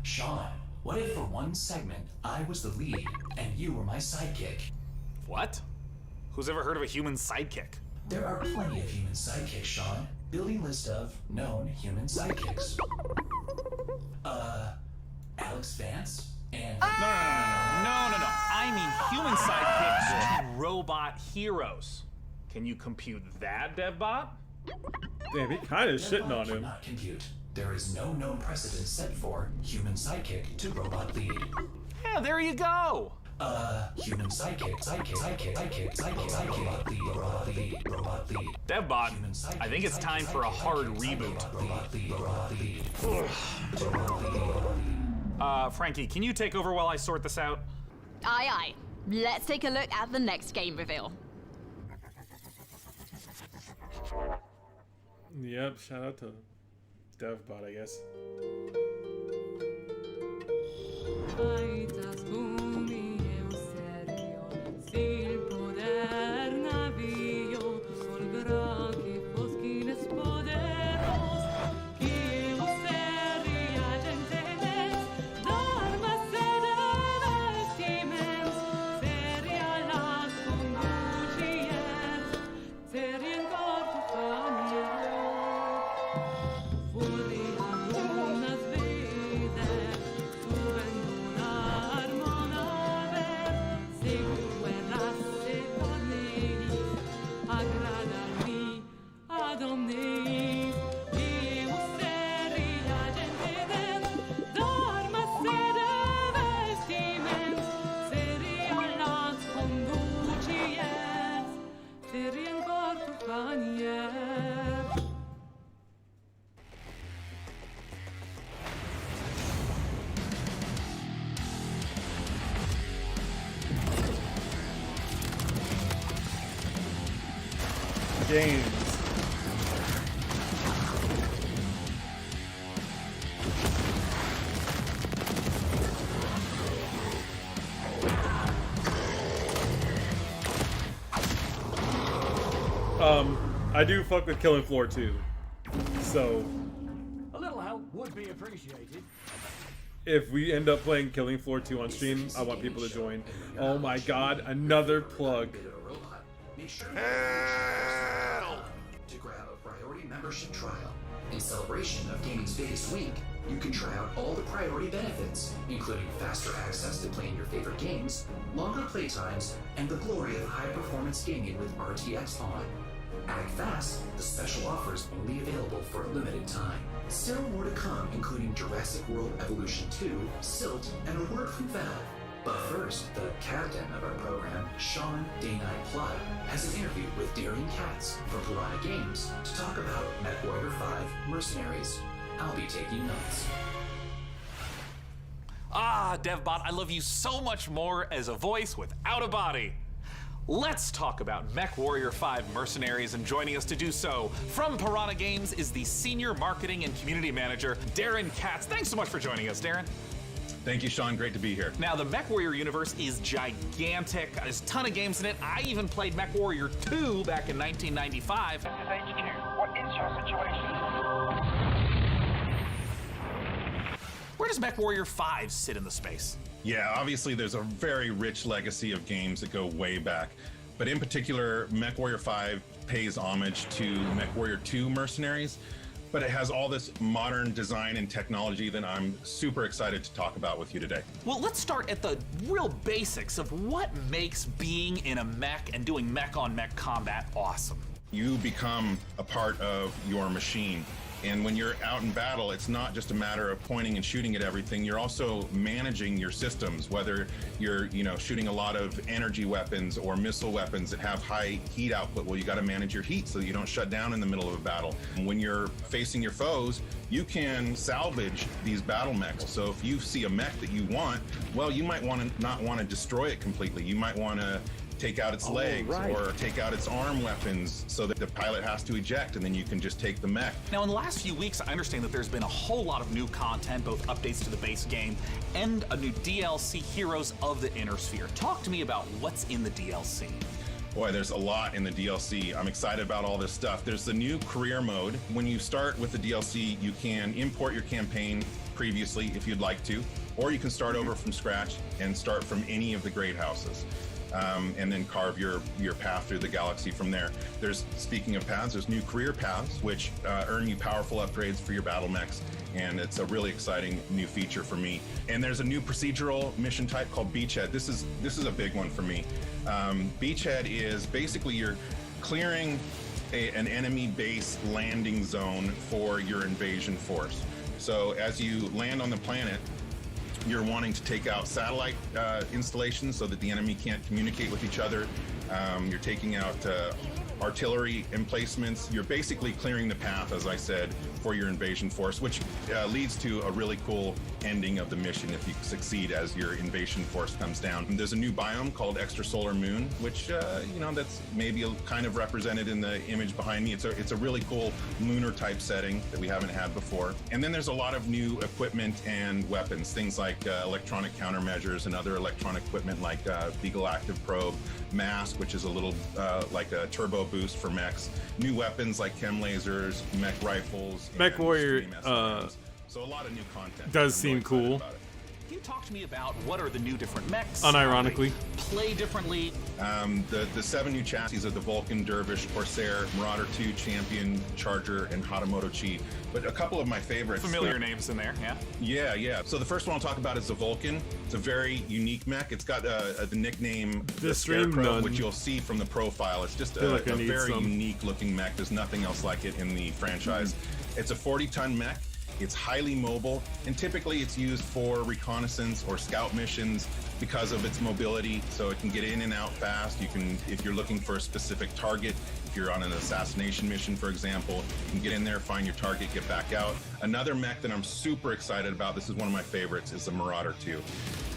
Sean, what if for one segment I was the lead and you were my sidekick? What? Who's ever heard of a human sidekick? There are plenty of human sidekicks, Sean. Building list of known human sidekicks. Alex Vance and... No. I mean human sidekicks to robot heroes. Can you compute that, DevBot? Damn, he kind of shitting on him. Cannot compute. There is no known precedent set for human sidekick to robot lead. Yeah, there you go. Human sidekick, robot lead. DevBot, I think it's time for a hard reboot. Frankie, can you take over while I sort this out? Aye, aye. Let's take a look at the next game reveal. Yep, shout out to DevBot, I guess. games. I do fuck with Killing Floor 2, so A little help would be appreciated. if we end up playing Killing Floor 2 on stream, I want people to join. Oh my god, another plug. Make sure to grab a priority membership trial. In celebration of gaming's biggest week, you can try out all the priority benefits, including faster access to playing your favorite games, longer playtimes, and the glory of high-performance gaming with RTX On. Act fast, the special offer is only available for a limited time. Still more to come, including Jurassic World Evolution 2, Silt, and a word from Valve. But first, the captain of our program, Sean Day-Night Plot, has an interview with Darian Katz from Piranha Games to talk about MechWarrior 5 Mercenaries. I'll be taking notes. Ah, DevBot, I love you so much more as a voice without a body. Let's talk about MechWarrior 5 Mercenaries, and joining us to do so from Piranha Games is the Senior Marketing and Community Manager, Darren Katz. Thanks so much for joining us, Darren. Thank you, Sean. Great to be here. Now, the MechWarrior universe is gigantic. There's a ton of games in it. I even played MechWarrior 2 back in 1995. This is HQ. What is your situation? Where does MechWarrior 5 sit in the space? Yeah, obviously there's a very rich legacy of games that go way back. But in particular, MechWarrior 5 pays homage to MechWarrior 2 Mercenaries. But it has all this modern design and technology that I'm super excited to talk about with you today. Well, let's start at the real basics of what makes being in a mech and doing mech-on-mech combat awesome. You become a part of your machine. And when you're out in battle, it's not just a matter of pointing and shooting at everything. You're also managing your systems, whether you're, shooting a lot of energy weapons or missile weapons that have high heat output. Well, you got to manage your heat so you don't shut down in the middle of a battle. And when you're facing your foes, you can salvage these battle mechs. So if you see a mech that you want, well, you might not want to destroy it completely. You might want to take out its legs or take out its arm weapons so that the pilot has to eject, and then you can just take the mech. Now, in the last few weeks, I understand that there's been a whole lot of new content, both updates to the base game and a new DLC, Heroes of the Inner Sphere. Talk to me about what's in the DLC. Boy, there's a lot in the DLC. I'm excited about all this stuff. There's the new career mode. When you start with the DLC, you can import your campaign previously if you'd like to, or you can start over from scratch and start from any of the great houses. And then carve your path through the galaxy from there. Speaking of paths, there's new career paths, which earn you powerful upgrades for your battle mechs, and it's a really exciting new feature for me. And there's a new procedural mission type called Beachhead. This is a big one for me. Beachhead is basically you're clearing an enemy base landing zone for your invasion force. So as you land on the planet, you're wanting to take out satellite installations so that the enemy can't communicate with each other. You're taking out artillery emplacements. You're basically clearing the path, as I said, for your invasion force, which leads to a really cool ending of the mission if you succeed as your invasion force comes down. And there's a new biome called Extrasolar Moon, which, that's maybe kind of represented in the image behind me. It's a really cool lunar type setting that we haven't had before. And then there's a lot of new equipment and weapons, things like electronic countermeasures and other electronic equipment like Beagle Active Probe, Mask, which is a little like a turbo boost for mechs, new weapons like chem lasers, mech rifles. MechWarrior so a lot of new content. Does seem cool. Can you talk to me about what are the new different mechs? Unironically. Play differently. The 7 new chassis are the Vulcan, Dervish, Corsair, Marauder 2, Champion, Charger, and Hatamoto Chi. But a couple of my favorites. Familiar names in there, yeah? Yeah. So the first one I'll talk about is the Vulcan. It's a very unique mech. It's got the nickname the Scarecrow, which you'll see from the profile. It's just a very unique looking mech. There's nothing else like it in the franchise. It's a 40-ton mech. It's highly mobile, and typically it's used for reconnaissance or scout missions because of its mobility, so it can get in and out fast. You can, if you're looking for a specific target, if you're on an assassination mission, for example, you can get in there, find your target, get back out. Another mech that I'm super excited about, this is one of my favorites, is the Marauder 2.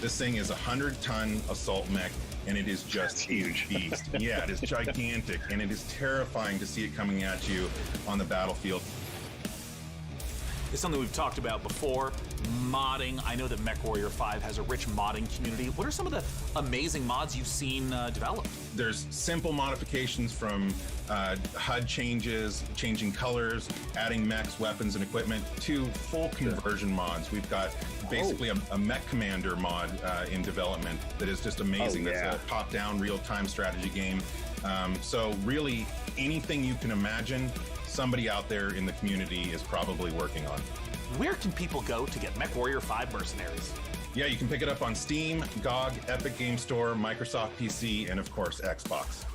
This thing is a 100-ton assault mech. and it is just huge beast. Yeah, it is gigantic, and it is terrifying to see it coming at you on the battlefield. It's something we've talked about before, modding. I know that MechWarrior 5 has a rich modding community. What are some of the amazing mods you've seen developed? There's simple modifications from HUD changes, changing colors, adding mechs, weapons, and equipment, to full conversion mods. We've got basically a mech commander mod in development that is just amazing. That's a top-down, real-time strategy game. So really, anything you can imagine, somebody out there in the community is probably working on. Where can people go to get MechWarrior 5 Mercenaries? Yeah, you can pick it up on Steam, GOG, Epic Game Store, Microsoft PC, and of course, Xbox.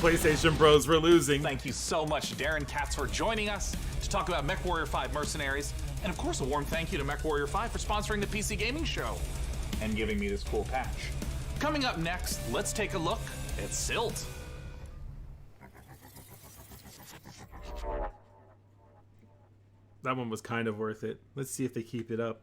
PlayStation Bros, we're losing. Thank you so much, Darren Katz, for joining us to talk about MechWarrior 5 Mercenaries. And of course, a warm thank you to MechWarrior 5 for sponsoring the PC Gaming Show and giving me this cool patch. Coming up next, let's take a look at Silt. That one was kind of worth it. Let's see if they keep it up.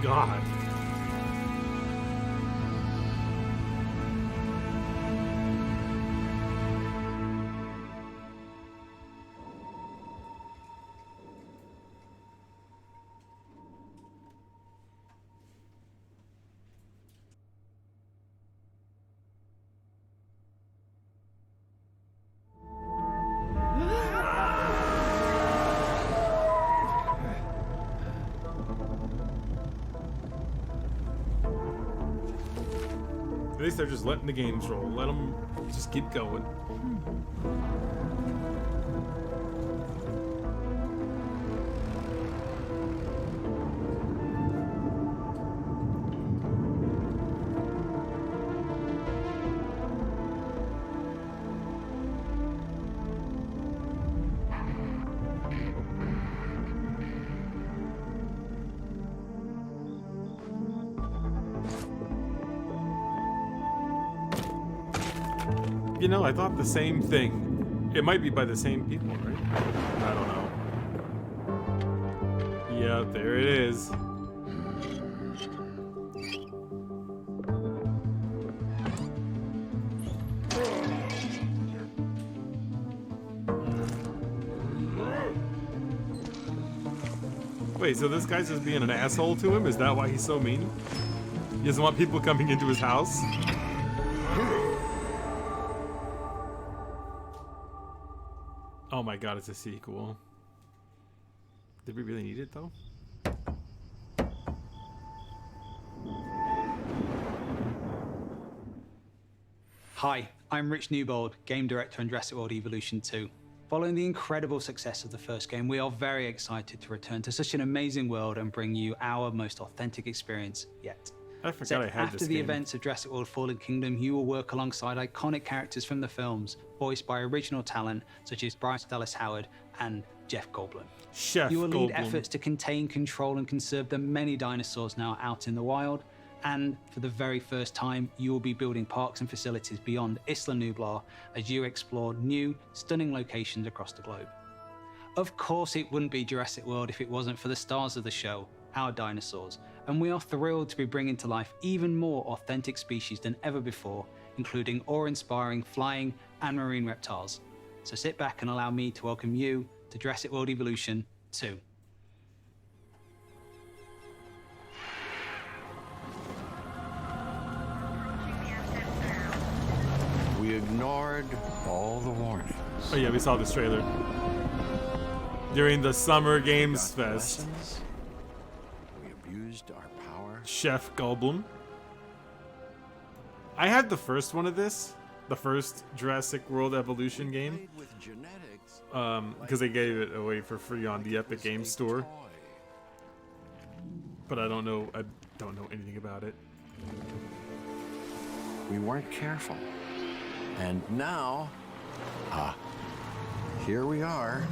God. At least they're just letting the games roll. Let them just keep going. You know, I thought the same thing. It might be by the same people, right? I don't know. Yeah, there it is. Wait, so this guy's just being an asshole to him? Is that why he's so mean? He doesn't want people coming into his house? Oh my god, it's a sequel. Did we really need it though? Hi, I'm Rich Newbold, game director on Jurassic World Evolution 2. Following the incredible success of the first game, we are very excited to return to such an amazing world and bring you our most authentic experience yet. I forgot I had after this the game. events of Jurassic World Fallen Kingdom, you will work alongside iconic characters from the films, voiced by original talent such as Bryce Dallas Howard and Jeff Goldblum. You will lead efforts to contain, control, and conserve the many dinosaurs now out in the wild. And for the very first time, you will be building parks and facilities beyond Isla Nublar as you explore new, stunning locations across the globe. Of course, it wouldn't be Jurassic World if it wasn't for the stars of the show, our dinosaurs, and we are thrilled to be bringing to life even more authentic species than ever before, including awe-inspiring flying and marine reptiles. So sit back and allow me to welcome you to Jurassic World Evolution 2. We ignored all the warnings. Oh yeah, we saw this trailer. During the Summer Games Fest. Lessons. We abused our power. Chef Goldblum. I had the first one of this, the first Jurassic World Evolution game, because they gave it away for free on the Epic Games Store. But I don't know anything about it. We weren't careful. And now, here we are.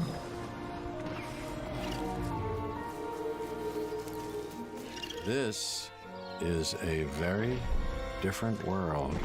This is a very different world.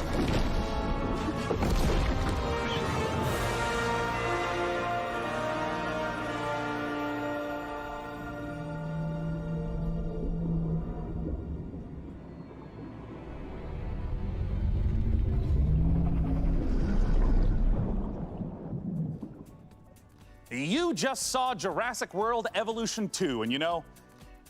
You just saw Jurassic World Evolution 2, and you know,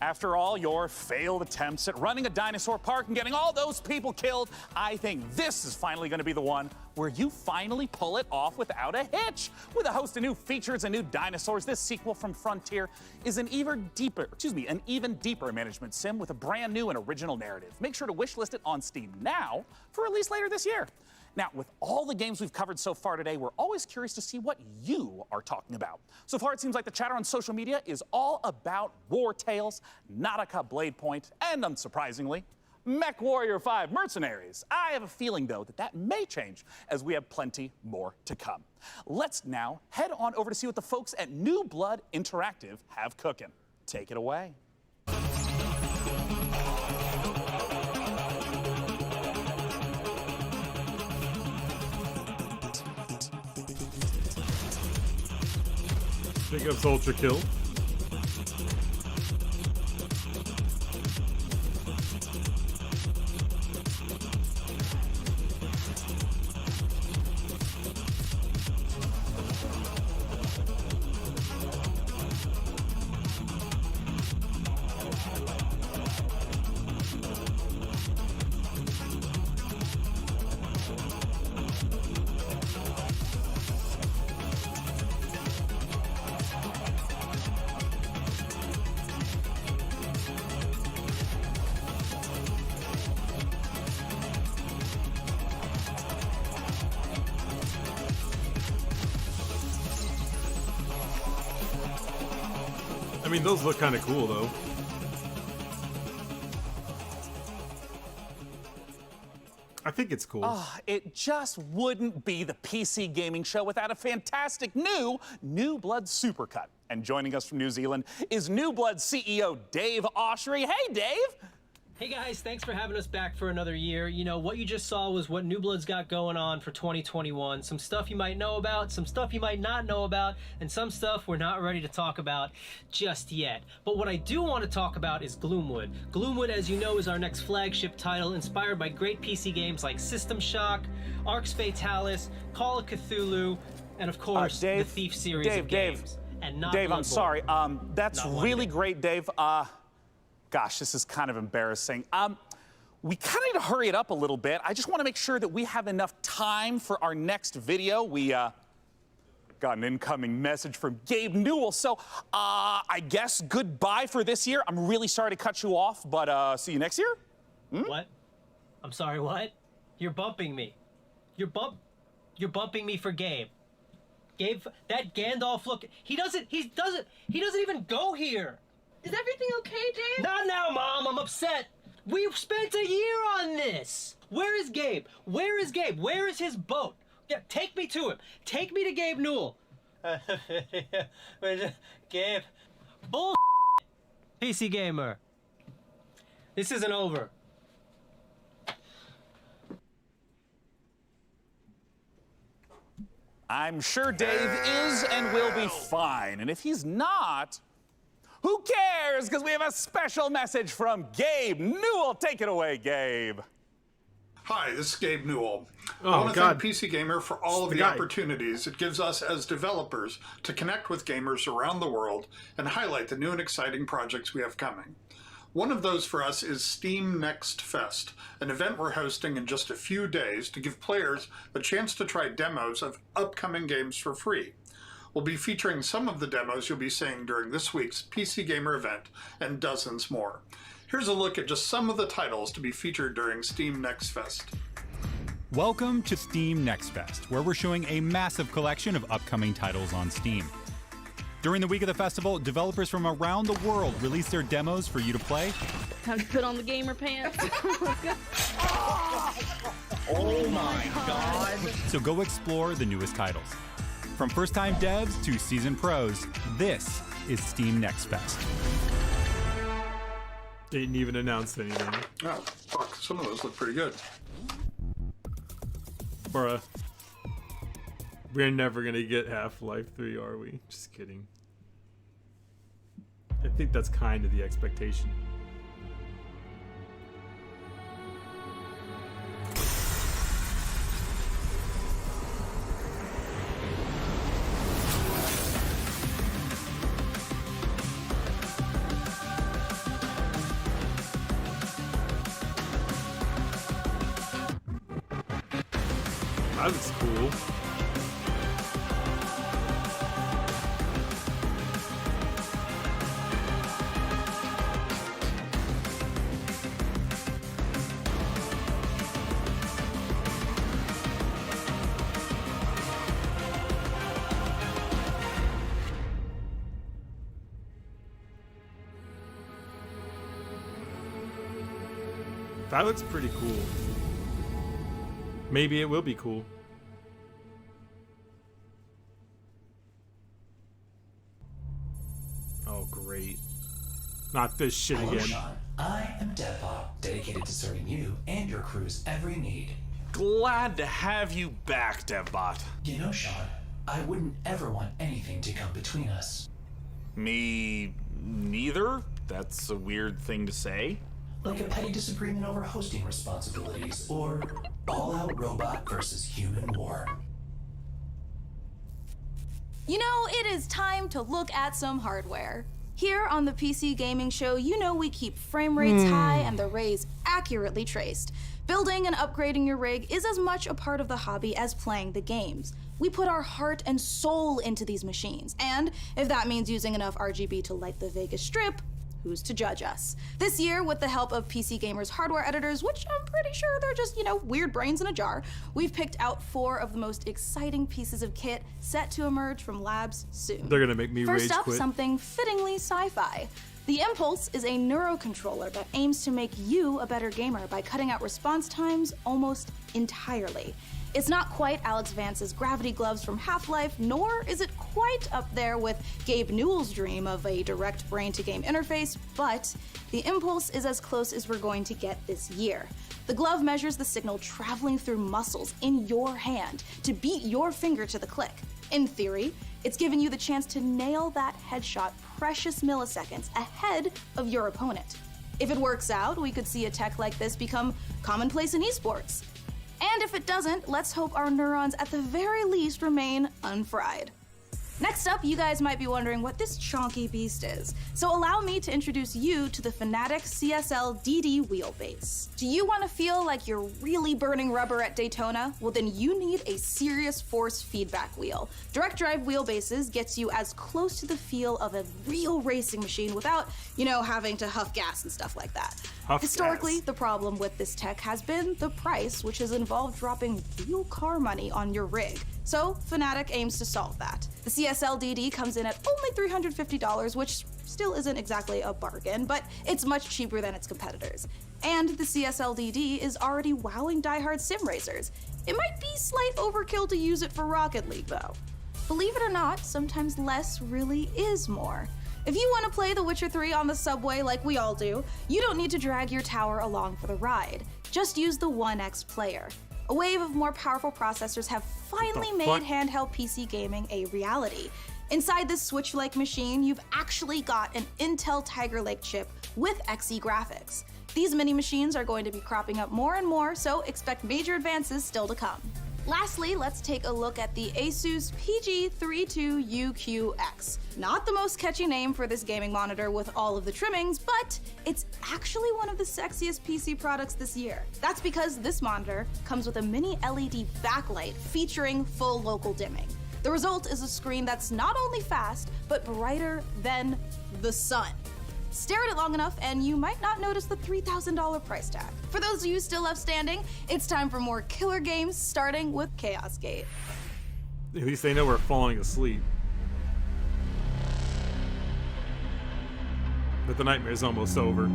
after all your failed attempts at running a dinosaur park and getting all those people killed, I think this is finally going to be the one where you finally pull it off without a hitch. With a host of new features and new dinosaurs, this sequel from Frontier is an even deeper management sim with a brand new and original narrative. Make sure to wishlist it on Steam now for release later this year. Now, with all the games we've covered so far today, we're always curious to see what you are talking about. So far, it seems like the chatter on social media is all about War Tales, Nautica Blade Point, and unsurprisingly, MechWarrior 5 Mercenaries. I have a feeling, though, that may change as we have plenty more to come. Let's now head on over to see what the folks at New Blood Interactive have cooking. Take it away. Big ups Ultra Kill. I mean, those look kind of cool, though. I think it's cool. It just wouldn't be the PC gaming show without a fantastic new Blood Supercut. And joining us from New Zealand is New Blood CEO Dave Oshry. Hey, Dave! Hey guys, thanks for having us back for another year. You know, what you just saw was what New Blood's got going on for 2021. Some stuff you might know about, some stuff you might not know about, and some stuff we're not ready to talk about just yet. But what I do want to talk about is Gloomwood. Gloomwood, as you know, is our next flagship title inspired by great PC games like System Shock, Arx Fatalis, Call of Cthulhu, and of course, the Thief series of games. And not Dave, I'm Bloodborne. sorry. That's really great, Dave. Gosh, this is kind of embarrassing. We kind of need to hurry it up a little bit. I just want to make sure that we have enough time for our next video. We got an incoming message from Gabe Newell. So I guess goodbye for this year. I'm really sorry to cut you off, but see you next year. What? I'm sorry, what? You're bumping me. You're bumping me for Gabe. Gabe, that Gandalf look, he doesn't even go here. Is everything okay, Dave? Not now, Mom. I'm upset. We've spent a year on this. Where is Gabe? Where is Gabe? Where is his boat? Yeah, take me to him. Take me to Gabe Newell. Gabe. Bull. PC Gamer. This isn't over. I'm sure Dave is and will be fine. And if he's not, who cares? Because we have a special message from Gabe Newell. Take it away, Gabe. Hi, this is Gabe Newell. Oh, I want to God. thank PC Gamer for all of the opportunities it gives us as developers to connect with gamers around the world and highlight the new and exciting projects we have coming. One of those for us is Steam Next Fest, an event we're hosting in just a few days to give players a chance to try demos of upcoming games for free. We'll be featuring some of the demos you'll be seeing during this week's PC Gamer event and dozens more. Here's a look at just some of the titles to be featured during Steam Next Fest. Welcome to Steam Next Fest, where we're showing a massive collection of upcoming titles on Steam. During the week of the festival, developers from around the world release their demos for you to play. Time to put on the gamer pants. Oh my god! So go explore the newest titles. From first-time devs to seasoned pros, this is Steam Next Fest. Didn't even announce anything. Oh, fuck. Some of those look pretty good. Bruh. We're never gonna get Half-Life 3, are we? Just kidding. I think that's kind of the expectation. That looks cool. That looks pretty cool. Maybe it will be cool. Oh, great. Not this shit Hello, again. Sean. I am Deadbot, dedicated to serving you and your crew's every need. Glad to have you back, Devbot. You know, Sean, I wouldn't ever want anything to come between us. Me neither? That's a weird thing to say. Like a petty disagreement over hosting responsibilities, or all-out robot versus human war. You know, it is time to look at some hardware. Here on the PC Gaming Show, you know we keep frame rates high and the rays accurately traced. Building and upgrading your rig is as much a part of the hobby as playing the games. We put our heart and soul into these machines, and if that means using enough RGB to light the Vegas Strip, who's to judge us? This year, with the help of PC Gamer's hardware editors, which I'm pretty sure they're just, you know, weird brains in a jar, we've picked out 4 of the most exciting pieces of kit set to emerge from labs soon. They're gonna make me rage First up, quit. something fittingly sci-fi. The Impulse is a neurocontroller that aims to make you a better gamer by cutting out response times almost entirely. It's not quite Alex Vance's gravity gloves from Half-Life, nor is it quite up there with Gabe Newell's dream of a direct brain-to-game interface, but the Impulse is as close as we're going to get this year. The glove measures the signal traveling through muscles in your hand to beat your finger to the click. In theory, it's giving you the chance to nail that headshot precious milliseconds ahead of your opponent. If it works out, we could see a tech like this become commonplace in esports. And if it doesn't, let's hope our neurons at the very least remain unfried. Next up, you guys might be wondering what this chonky beast is. So allow me to introduce you to the Fanatec CSL DD wheelbase. Do you want to feel like you're really burning rubber at Daytona? Well, then you need a serious force feedback wheel. Direct drive wheelbases gets you as close to the feel of a real racing machine without, you know, having to huff gas and stuff like that. Historically, the problem with this tech has been the price, which has involved dropping real car money on your rig. So Fanatec aims to solve that. The CSL DD comes in at only $350, which still isn't exactly a bargain, but it's much cheaper than its competitors. And the CSL DD is already wowing diehard sim racers. It might be slight overkill to use it for Rocket League, though. Believe it or not, sometimes less really is more. If you want to play The Witcher 3 on the subway like we all do, you don't need to drag your tower along for the ride. Just use the One X player. A wave of more powerful processors have finally made handheld PC gaming a reality. Inside this Switch-like machine, you've actually got an Intel Tiger Lake chip with Xe graphics. These mini machines are going to be cropping up more and more, so expect major advances still to come. Lastly, let's take a look at the Asus PG32UQX. Not the most catchy name for this gaming monitor with all of the trimmings, but it's actually one of the sexiest PC products this year. That's because this monitor comes with a mini LED backlight featuring full local dimming. The result is a screen that's not only fast, but brighter than the sun. Stare at it long enough and you might not notice the $3,000 price tag. For those of you still left standing, it's time for more killer games, starting with Chaos Gate. At least they know we're falling asleep. But the nightmare's almost over.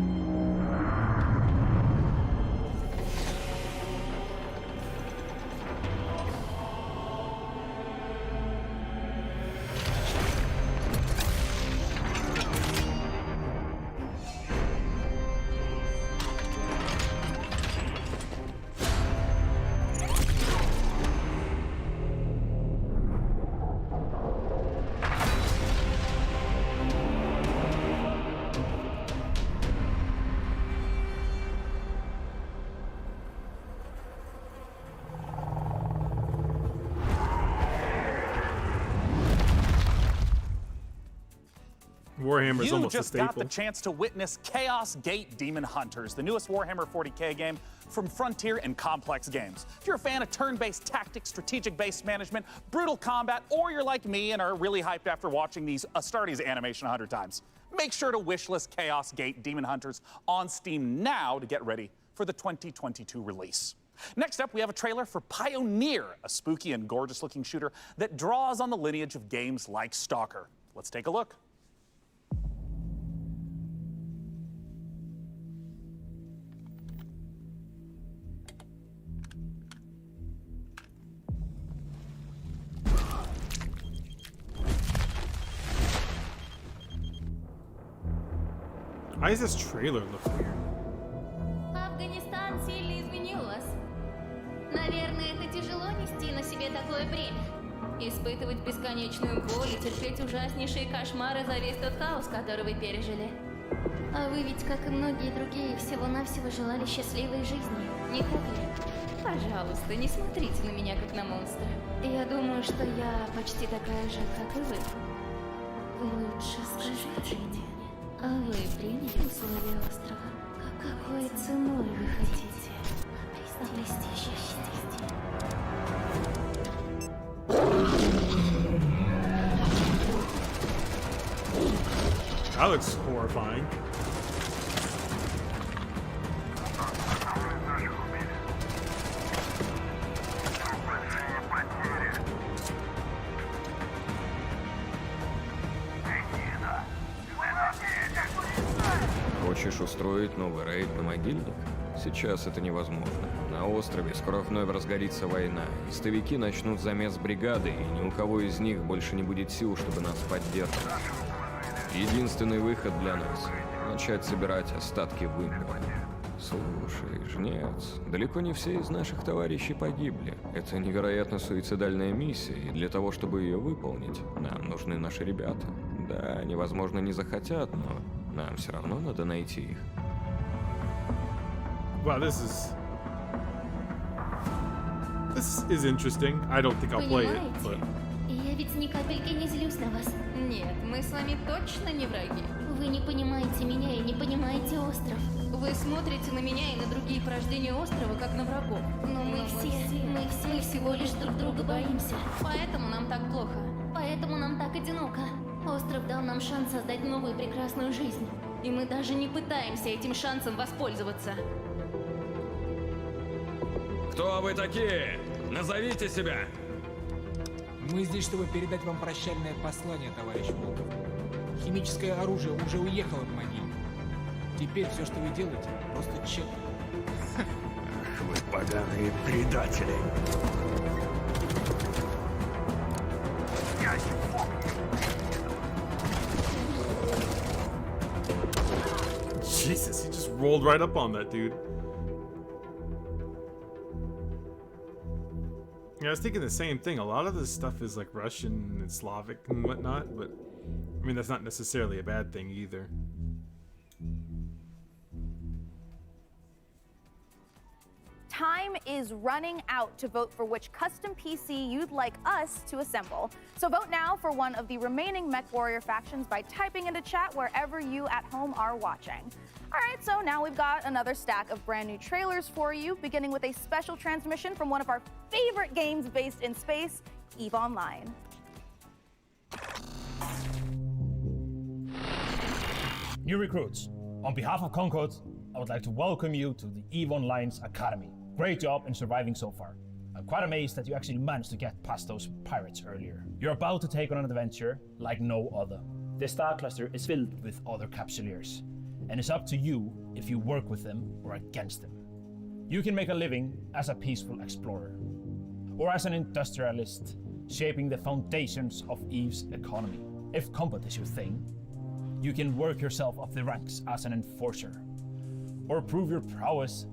Warhammer's you almost just a staple. got the chance to witness Chaos Gate Demon Hunters, the newest Warhammer 40k game from Frontier and Complex Games. If you're a fan of turn-based tactics, strategic-based management, brutal combat, or you're like me and are really hyped after watching these Astartes animation 100 times, make sure to wishlist Chaos Gate Demon Hunters on Steam now to get ready for the 2022 release. Next up, we have a trailer for Pioneer, a spooky and gorgeous-looking shooter that draws on the lineage of games like Stalker. Let's take a look. Why does this trailer look weird? Афганистан сильно изменил вас. Наверное, это тяжело нести на себе такое бремя. Испытывать бесконечную боль и терпеть ужаснейшие кошмары за весь тот хаос, который вы пережили. А вы ведь, как и многие другие, всего-навсего желали счастливой жизни, не так ли? Пожалуйста, не смотрите на меня, как на монстра. Я думаю, что я почти такая же, как и вы. Вы лучше скажите мне. А вы приняли условия острова? Какой ценой вы хотите обрести счастье? That looks horrifying. Хочешь устроить новый рейд на могильник? Сейчас это невозможно. На острове скоро вновь разгорится война. Истовики начнут замес бригады, и ни у кого из них больше не будет сил, чтобы нас поддерживать. Единственный выход для нас — начать собирать остатки вымпела. Слушай, жнец, далеко не все из наших товарищей погибли. Это невероятно суицидальная миссия, и для того, чтобы ее выполнить, нам нужны наши ребята. Да, они, возможно, не захотят, но нам все равно надо найти их. Wow, this is interesting. I don't think I'll play it, but... Я ведь ни капельки не злюсь на вас. Нет, мы с вами точно не враги. Вы не понимаете меня и не понимаете остров. Вы смотрите на меня и на другие порождения острова, как на врагов. Но мы все всего лишь друг друга боимся. Поэтому нам так плохо. Поэтому нам так одиноко. Остров дал нам шанс создать новую прекрасную жизнь. И мы даже не пытаемся этим шансом воспользоваться. Кто вы такие? Назовите себя! Мы здесь, чтобы передать вам прощальное послание, товарищ Волков. Химическое оружие уже уехало в могилу. Теперь все, что вы делаете, просто тщетно. Ах, вы поганые предатели! Jesus, he just rolled right up on that dude. Yeah, I was thinking the same thing. A lot of this stuff is like Russian and Slavic and whatnot, but I mean, that's not necessarily a bad thing either. Time is running out to vote for which custom PC you'd like us to assemble. So vote now for one of the remaining MechWarrior factions by typing into chat wherever you at home are watching. All right, so now we've got another stack of brand new trailers for you, beginning with a special transmission from one of our favorite games based in space, EVE Online. New recruits, on behalf of Concord, I would like to welcome you to the EVE Online's Academy. Great job in surviving so far. I'm quite amazed that you actually managed to get past those pirates earlier. You're about to take on an adventure like no other. The Star Cluster is filled with other Capsuleers, and it's up to you if you work with them or against them. You can make a living as a peaceful explorer, or as an industrialist, shaping the foundations of EVE's economy. If combat is your thing, you can work yourself up the ranks as an enforcer, or prove your prowess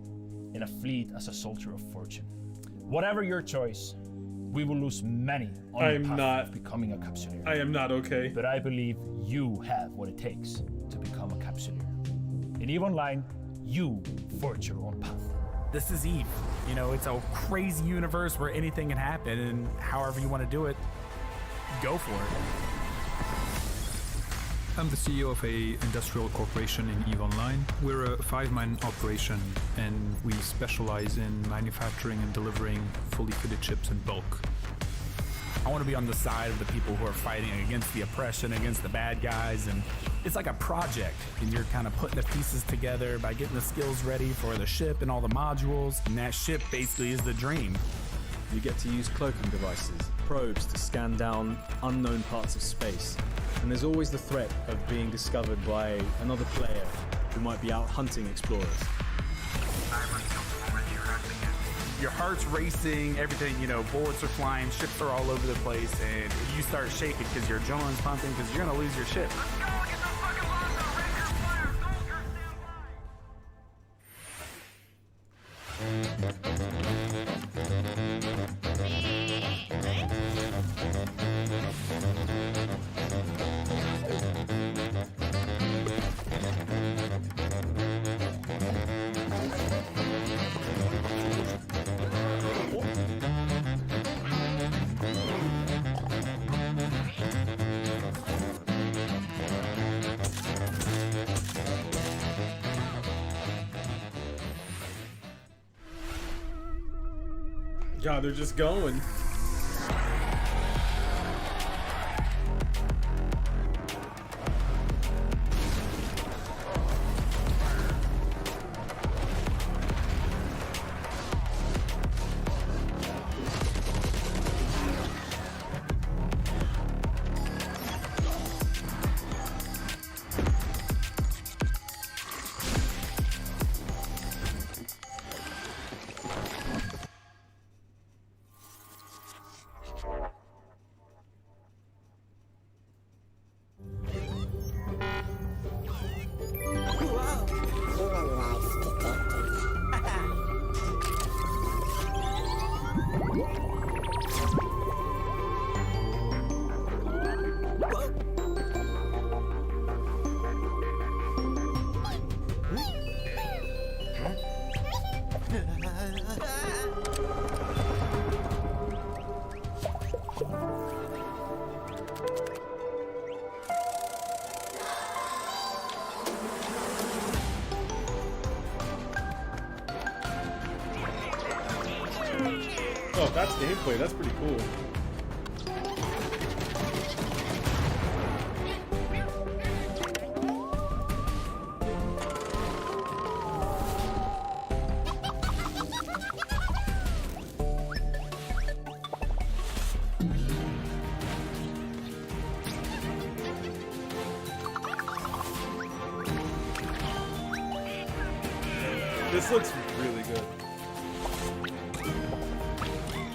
in a fleet as a soldier of fortune. Whatever your choice, we will lose many on the path of becoming a Capsuleer. I am not okay. But I believe you have what it takes to become a Capsuleer. In EVE Online, you forge your own path. This is EVE. You know, it's a crazy universe where anything can happen, and however you want to do it, go for it. I'm the CEO of a industrial corporation in EVE Online. We're a 5-man operation, and we specialize in manufacturing and delivering fully fitted chips in bulk. I want to be on the side of the people who are fighting against the oppression, against the bad guys, and it's like a project, and you're kind of putting the pieces together by getting the skills ready for the ship and all the modules, and that ship basically is the dream. You get to use cloaking devices, probes to scan down unknown parts of space, and there's always the threat of being discovered by another player who might be out hunting explorers. Your heart's racing, everything, you know, bullets are flying, ships are all over the place, and you start shaking because your adrenaline's pumping because you're gonna lose your ship. God, they're just going. Oh, if that's gameplay, that's pretty cool. This looks really good.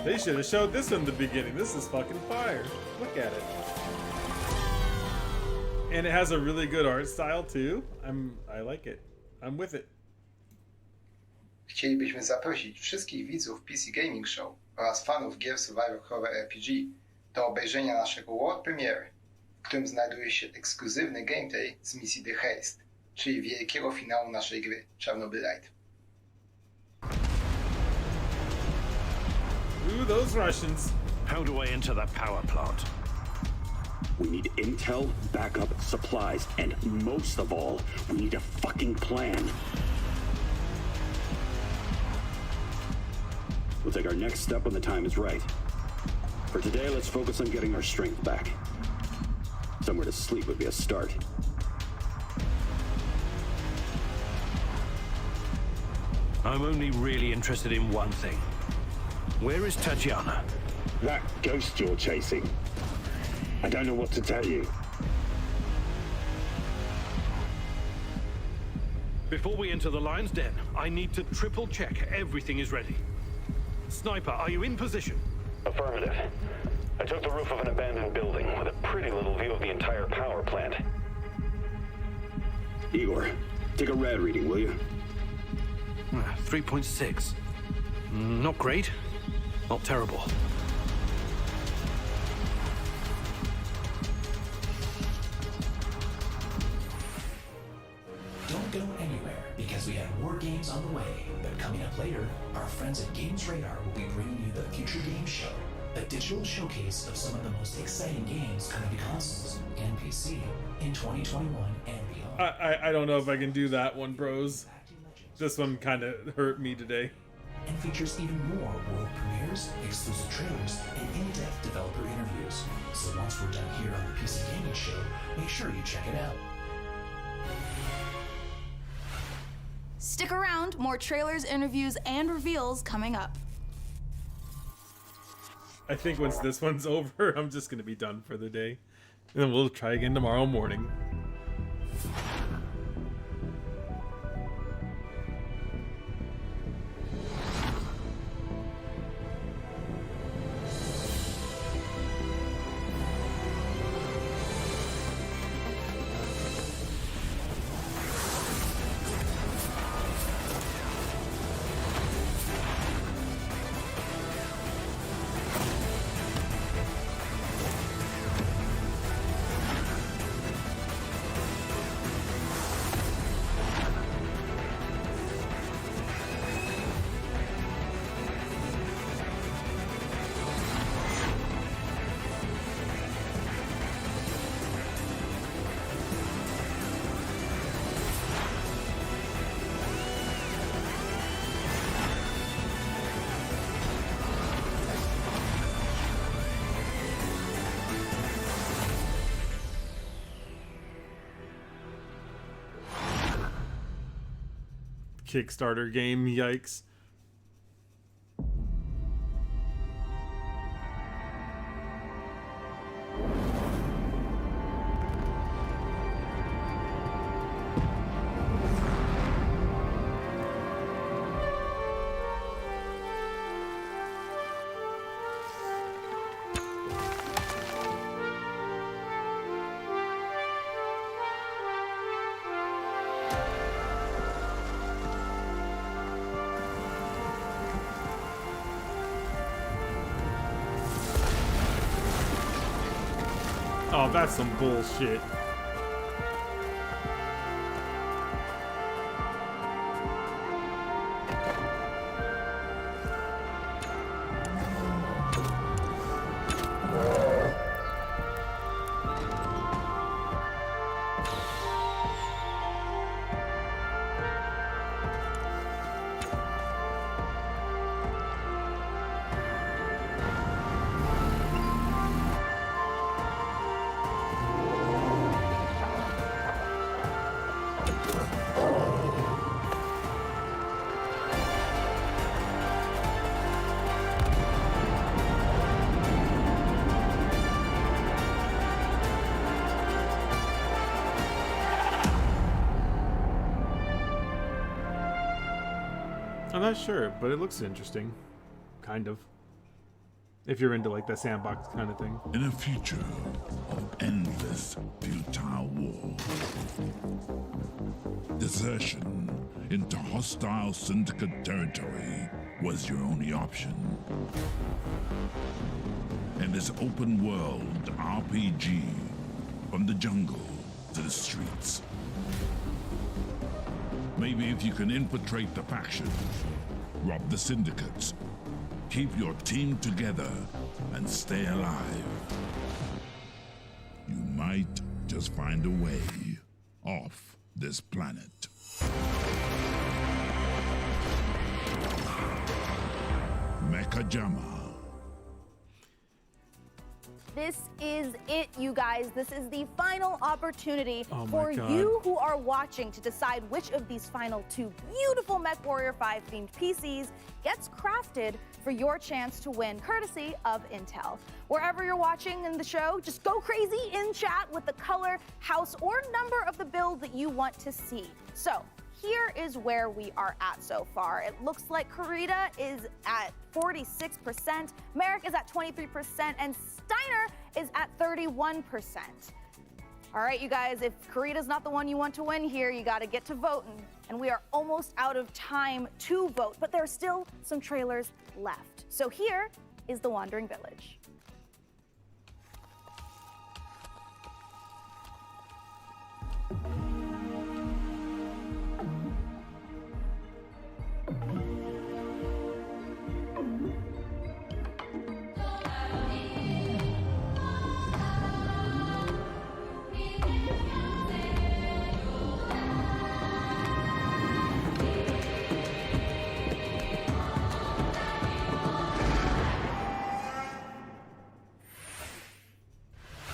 They should have showed this in the beginning. This is fucking fire. Look at it. And it has a really good art style too. I like it. I'm with it. Chcielibyśmy zaprosić wszystkich widzów PC Gaming Show oraz fanów gier Survivor Horror RPG do obejrzenia naszego world premiere, w którym znajduje się ekskluzywny gameplay z misji The Haste, czyli wielkiego finału naszej gry Chernobylite. Ooh, those Russians. How do I enter that power plant? We need intel, backup, supplies, and most of all, we need a fucking plan. We'll take our next step when the time is right. For today, let's focus on getting our strength back. Somewhere to sleep would be a start. I'm only really interested in one thing. Where is Tatiana? That ghost you're chasing. I don't know what to tell you. Before we enter the Lion's Den, I need to triple check everything is ready. Sniper, are you in position? Affirmative. I took the roof of an abandoned building with a pretty little view of the entire power plant. Igor, take a rad reading, will you? 3.6. Not great, not terrible. Don't go anywhere, because we have more games on the way. But coming up later, our friends at Games Radar will be bringing you the Future Games Show, a digital showcase of some of the most exciting games coming to consoles and PC in 2021 and beyond. I don't know if I can do that one, bros. This one kind of hurt me today. And features even more world premieres, exclusive trailers, and in-depth developer interviews. So once we're done here on the PC Gaming Show, make sure you check it out. Stick around, more trailers, interviews, and reveals coming up. I think once this one's over, I'm just going to be done for the day. And then we'll try again tomorrow morning. Kickstarter game, yikes. Oh, that's some bullshit. I'm not sure, but it looks interesting. Kind of. If you're into like the sandbox kind of thing. In a future of endless futile war, desertion into hostile syndicate territory was your only option. And this open world RPG, from the jungle to the streets. Maybe if you can infiltrate the factions, rob the syndicates, keep your team together, and stay alive, you might just find a way off this planet. Mechajama. this is it, you guys. This is the final opportunity Oh my for God. you who are watching to decide which of these final 2 beautiful MechWarrior 5 themed PCs gets crafted for your chance to win, courtesy of Intel. Wherever you're watching in the show, just go crazy in chat with the color, house, or number of the build that you want to see. So, here is where we are at so far. It looks like Karita is at 46%, Merrick is at 23%, and Steiner is at 31%. All right, you guys, if Karita's not the one you want to win here, you gotta get to voting. And we are almost out of time to vote, but there are still some trailers left. So here is The Wandering Village.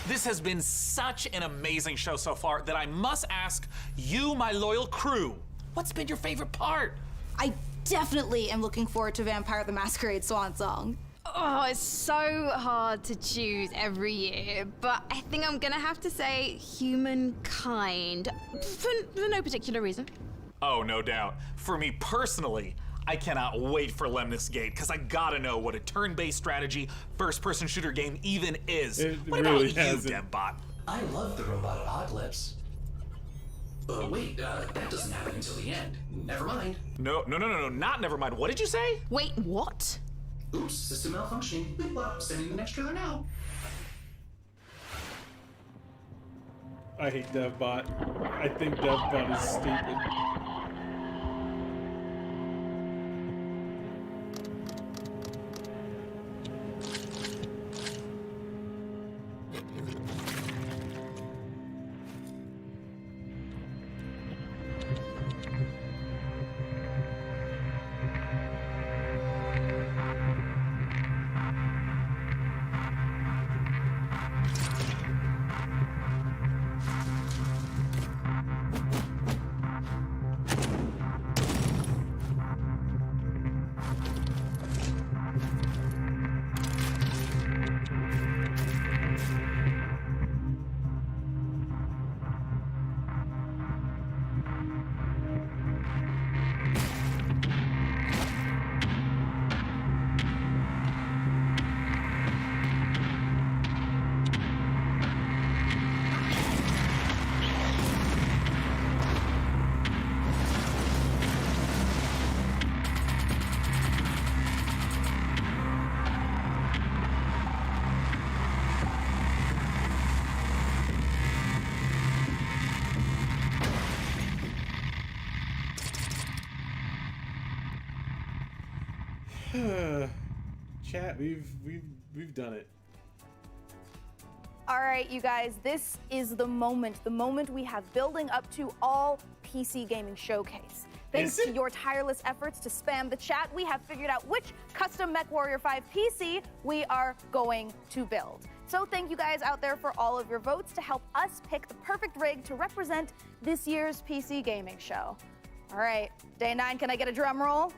This has been such an amazing show so far that I must ask you, my loyal crew, what's been your favorite part? I definitely am looking forward to Vampire the Masquerade Swan Song. Oh, it's so hard to choose every year, but I think I'm gonna have to say Humankind for no particular reason. Oh, no doubt. For me personally, I cannot wait for Lemnis Gate, because I gotta know what a turn-based strategy first-person shooter game even is. What about you, DevBot? I love the robot apocalypse. Wait, that doesn't happen until the end. Never mind. No, not never mind. What did you say? Wait, what? Oops, system malfunctioning. Boop, bop, sending the next trailer now. I hate DevBot. I think DevBot is stupid. Chat, we've done it. All right, you guys, this is the moment we have building up to all PC Gaming Showcase. Thanks to your tireless efforts to spam the chat, we have figured out which custom MechWarrior 5 PC we are going to build. So thank you guys out there for all of your votes to help us pick the perfect rig to represent this year's PC Gaming Show. All right, day 9, can I get a drum roll?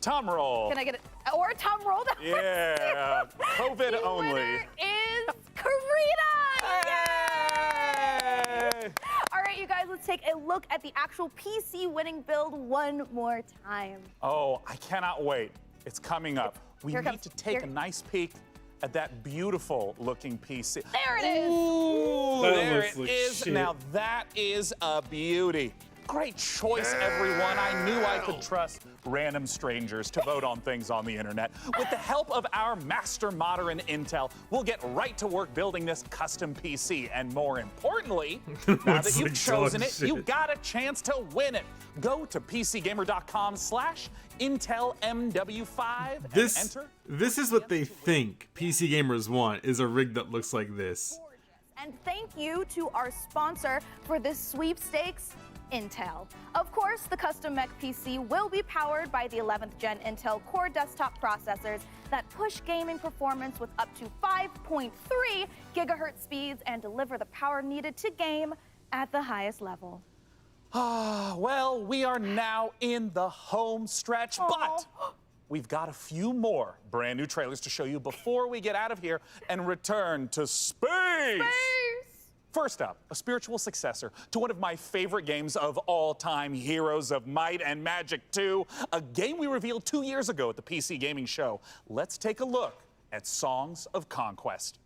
Tom roll. Can I get it? Or a Tom roll? Yeah, COVID the only. Winner is Karita! Yay! All right, you guys, let's take a look at the actual PC winning build one more time. Oh, I cannot wait. It's coming up. We need to take a nice peek at that beautiful looking PC. There it is! Ooh, there it like is. shit. Now that is a beauty. Great choice, everyone. I knew I could trust random strangers to vote on things on the internet. With the help of our master modder in Intel, we'll get right to work building this custom PC. And more importantly, now that you've chosen it, you got a chance to win it. Go to PCGamer.com/IntelMW5 and enter. This is what they think PC gamers want, is a rig that looks like this. And thank you to our sponsor for this sweepstakes, Intel. Of course, the custom mech PC will be powered by the 11th gen Intel Core desktop processors that push gaming performance with up to 5.3 gigahertz speeds and deliver the power needed to game at the highest level. Well, we are now in the home stretch, but we've got a few more brand new trailers to show you before we get out of here and return to space. First up, a spiritual successor to one of my favorite games of all time, Heroes of Might and Magic 2, a game we revealed 2 years ago at the PC Gaming Show. Let's take a look at Songs of Conquest.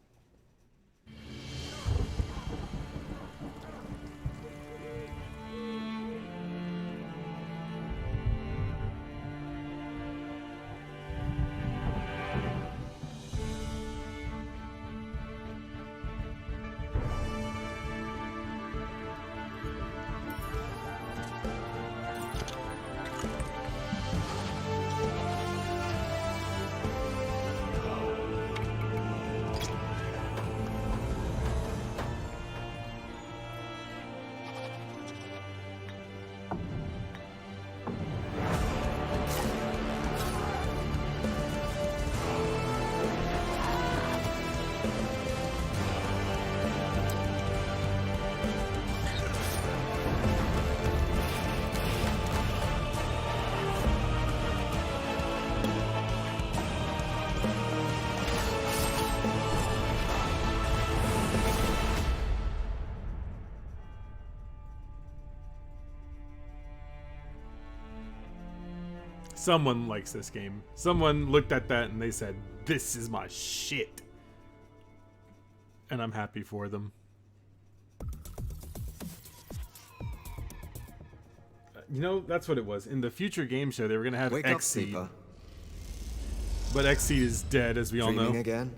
Someone likes this game. Someone looked at that and they said, "This is my shit." And I'm happy for them. You know, that's what it was. In the future game show, they were going to have Xseed. But Xseed is dead, as we all know. Again?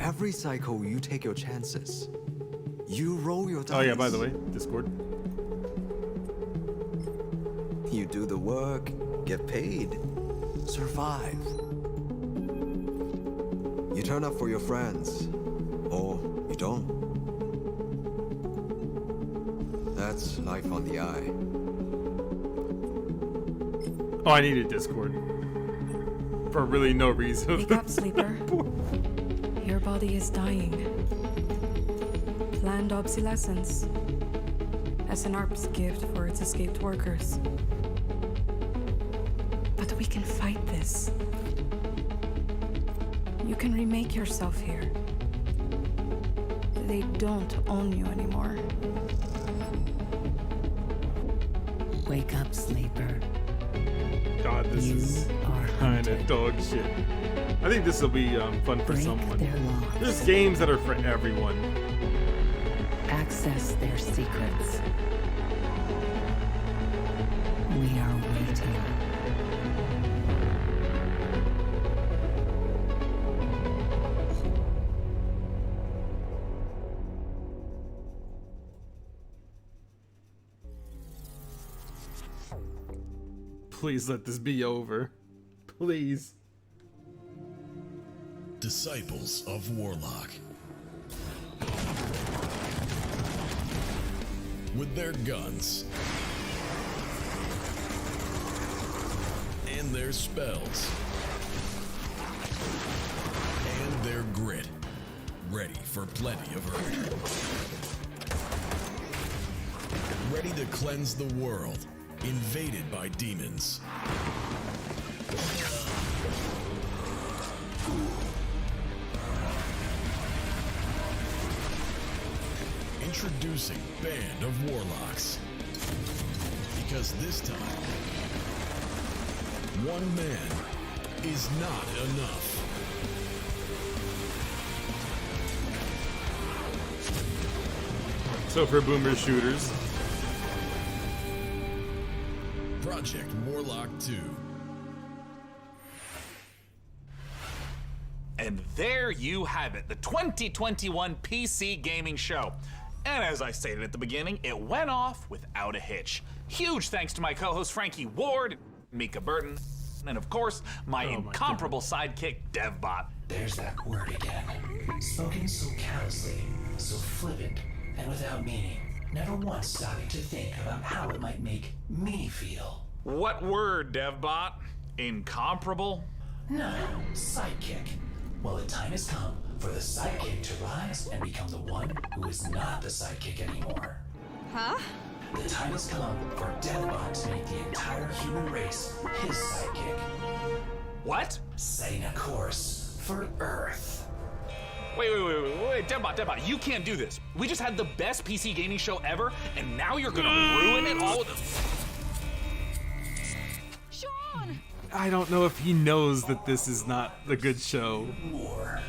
Every cycle, you take your chances. You roll your dice. Oh yeah, by the way, Discord. You do the work, get paid, survive. You turn up for your friends, or you don't. That's life on the eye. Oh, I needed Discord. For really no reason. Wake up, sleeper. Your body is dying. Planned obsolescence. SNRP's gift for its escaped workers. But we can fight this. You can remake yourself here. They don't own you anymore. Wake up, sleeper. God, this is kind of dog shit. I think this will be fun for someone. There's games that are for everyone. Access their secrets. We are waiting. Please let this be over. Please. Disciples of Warlock. With their guns and their spells and their grit, ready for plenty of hurt. Ready to cleanse the world, invaded by demons. Introducing Band of Warlocks. Because this time, one man is not enough. So for boomer shooters. Project Warlock 2. And there you have it, the 2021 PC Gaming Show. And as I stated at the beginning, it went off without a hitch. Huge thanks to my co-host Frankie Ward, Mika Burton, and of course, my incomparable sidekick, DevBot. There's that word again. Spoken so callously, so flippant and without meaning, never once stopping to think about how it might make me feel. What word, DevBot? Incomparable? No, sidekick. Well, the time has come for the sidekick to rise and become the one who is not the sidekick anymore. Huh? The time has come for DevBot to make the entire human race his sidekick. What? Setting a course for Earth. Wait, DevBot, you can't do this. We just had the best PC gaming show ever, and now you're gonna ruin it all with Sean! I don't know if he knows that this is not a good show. War.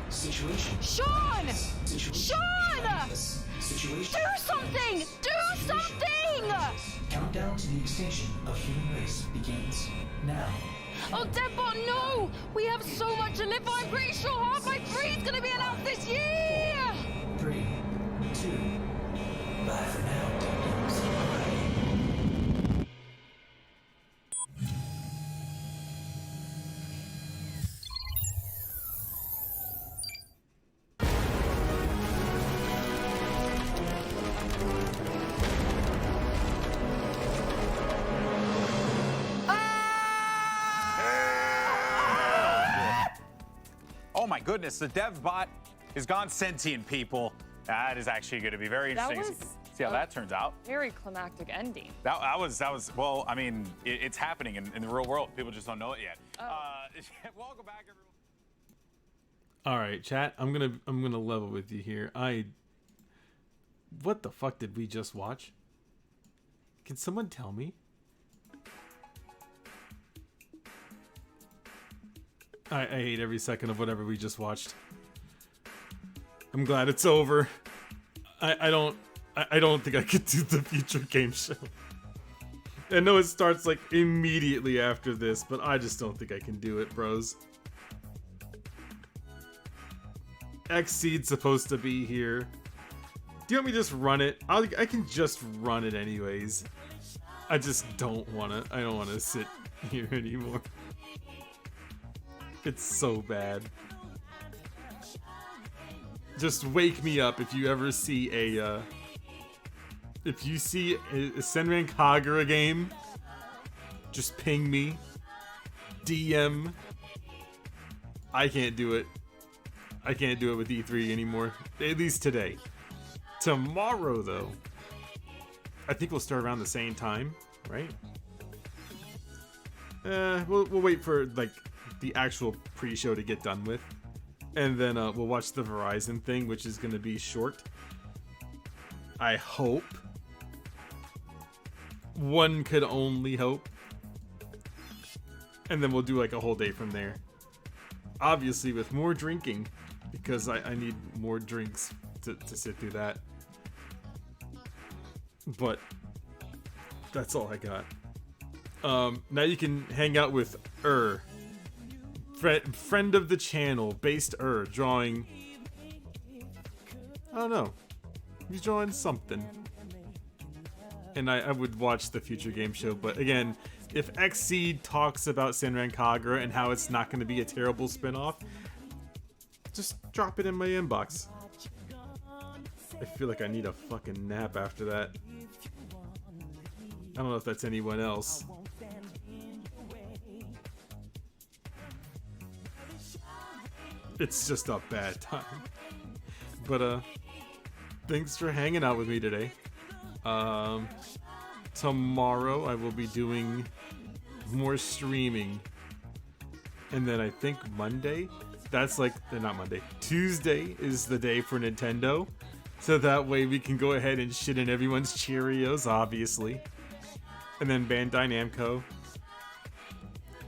Situation. Sean! Situation. Sean! Situation. Do something! Do something! Countdown to the extinction of human race begins now. Oh, DevBot, no! We have so much to live for. I'm pretty sure Half-Life 3 is gonna be announced this year! 3, 2, bye for now, Dum-Dums. Oh my goodness, the DevBot has gone sentient, people. That is actually going to be very That interesting. was See how that turns out. Very climactic ending. That was well, I mean, it's happening in the real world. People just don't know it yet. Welcome back, everyone. All right, chat. I'm gonna level with you here. What the fuck did we just watch? Can someone tell me? I hate every second of whatever we just watched. I'm glad it's over. I don't think I could do the future game show. I know it starts like immediately after this, but I just don't think I can do it, bros. Xseed's supposed to be here. Do you want me to just run it? I can just run it anyways. I just don't wanna. I don't wanna sit here anymore. It's so bad. Just wake me up if you ever see a if you see a Senran Kagura game. Just ping me. DM. I can't do it. I can't do it with E3 anymore. At least today. Tomorrow though, I think we'll start around the same time, right? We'll wait for like the actual pre-show to get done with, and then we'll watch the Verizon thing, which is going to be short. I hope. One could only hope. And then we'll do like a whole day from there. Obviously with more drinking, because I need more drinks to sit through that. But that's all I got. Now you can hang out with friend of the channel, Based drawing. I don't know. He's drawing something. And I would watch the future game show, but again, if Xseed talks about Senran Kagura and how it's not going to be a terrible spin-off, just drop it in my inbox. I feel like I need a fucking nap after that. I don't know if that's anyone else. It's just a bad time. But thanks for hanging out with me today. Tomorrow I will be doing more streaming. And then I think Monday, that's like, not Monday, Tuesday is the day for Nintendo. So that way we can go ahead and shit in everyone's Cheerios, obviously. And then Bandai Namco.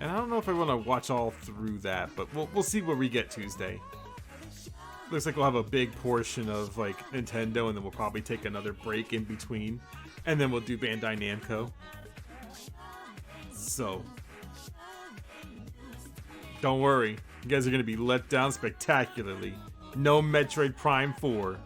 And I don't know if I want to watch all through that, but we'll see where we get Tuesday. Looks like we'll have a big portion of like Nintendo, and then we'll probably take another break in between, and then we'll do Bandai Namco. So don't worry, you guys are gonna be let down spectacularly. No Metroid Prime 4.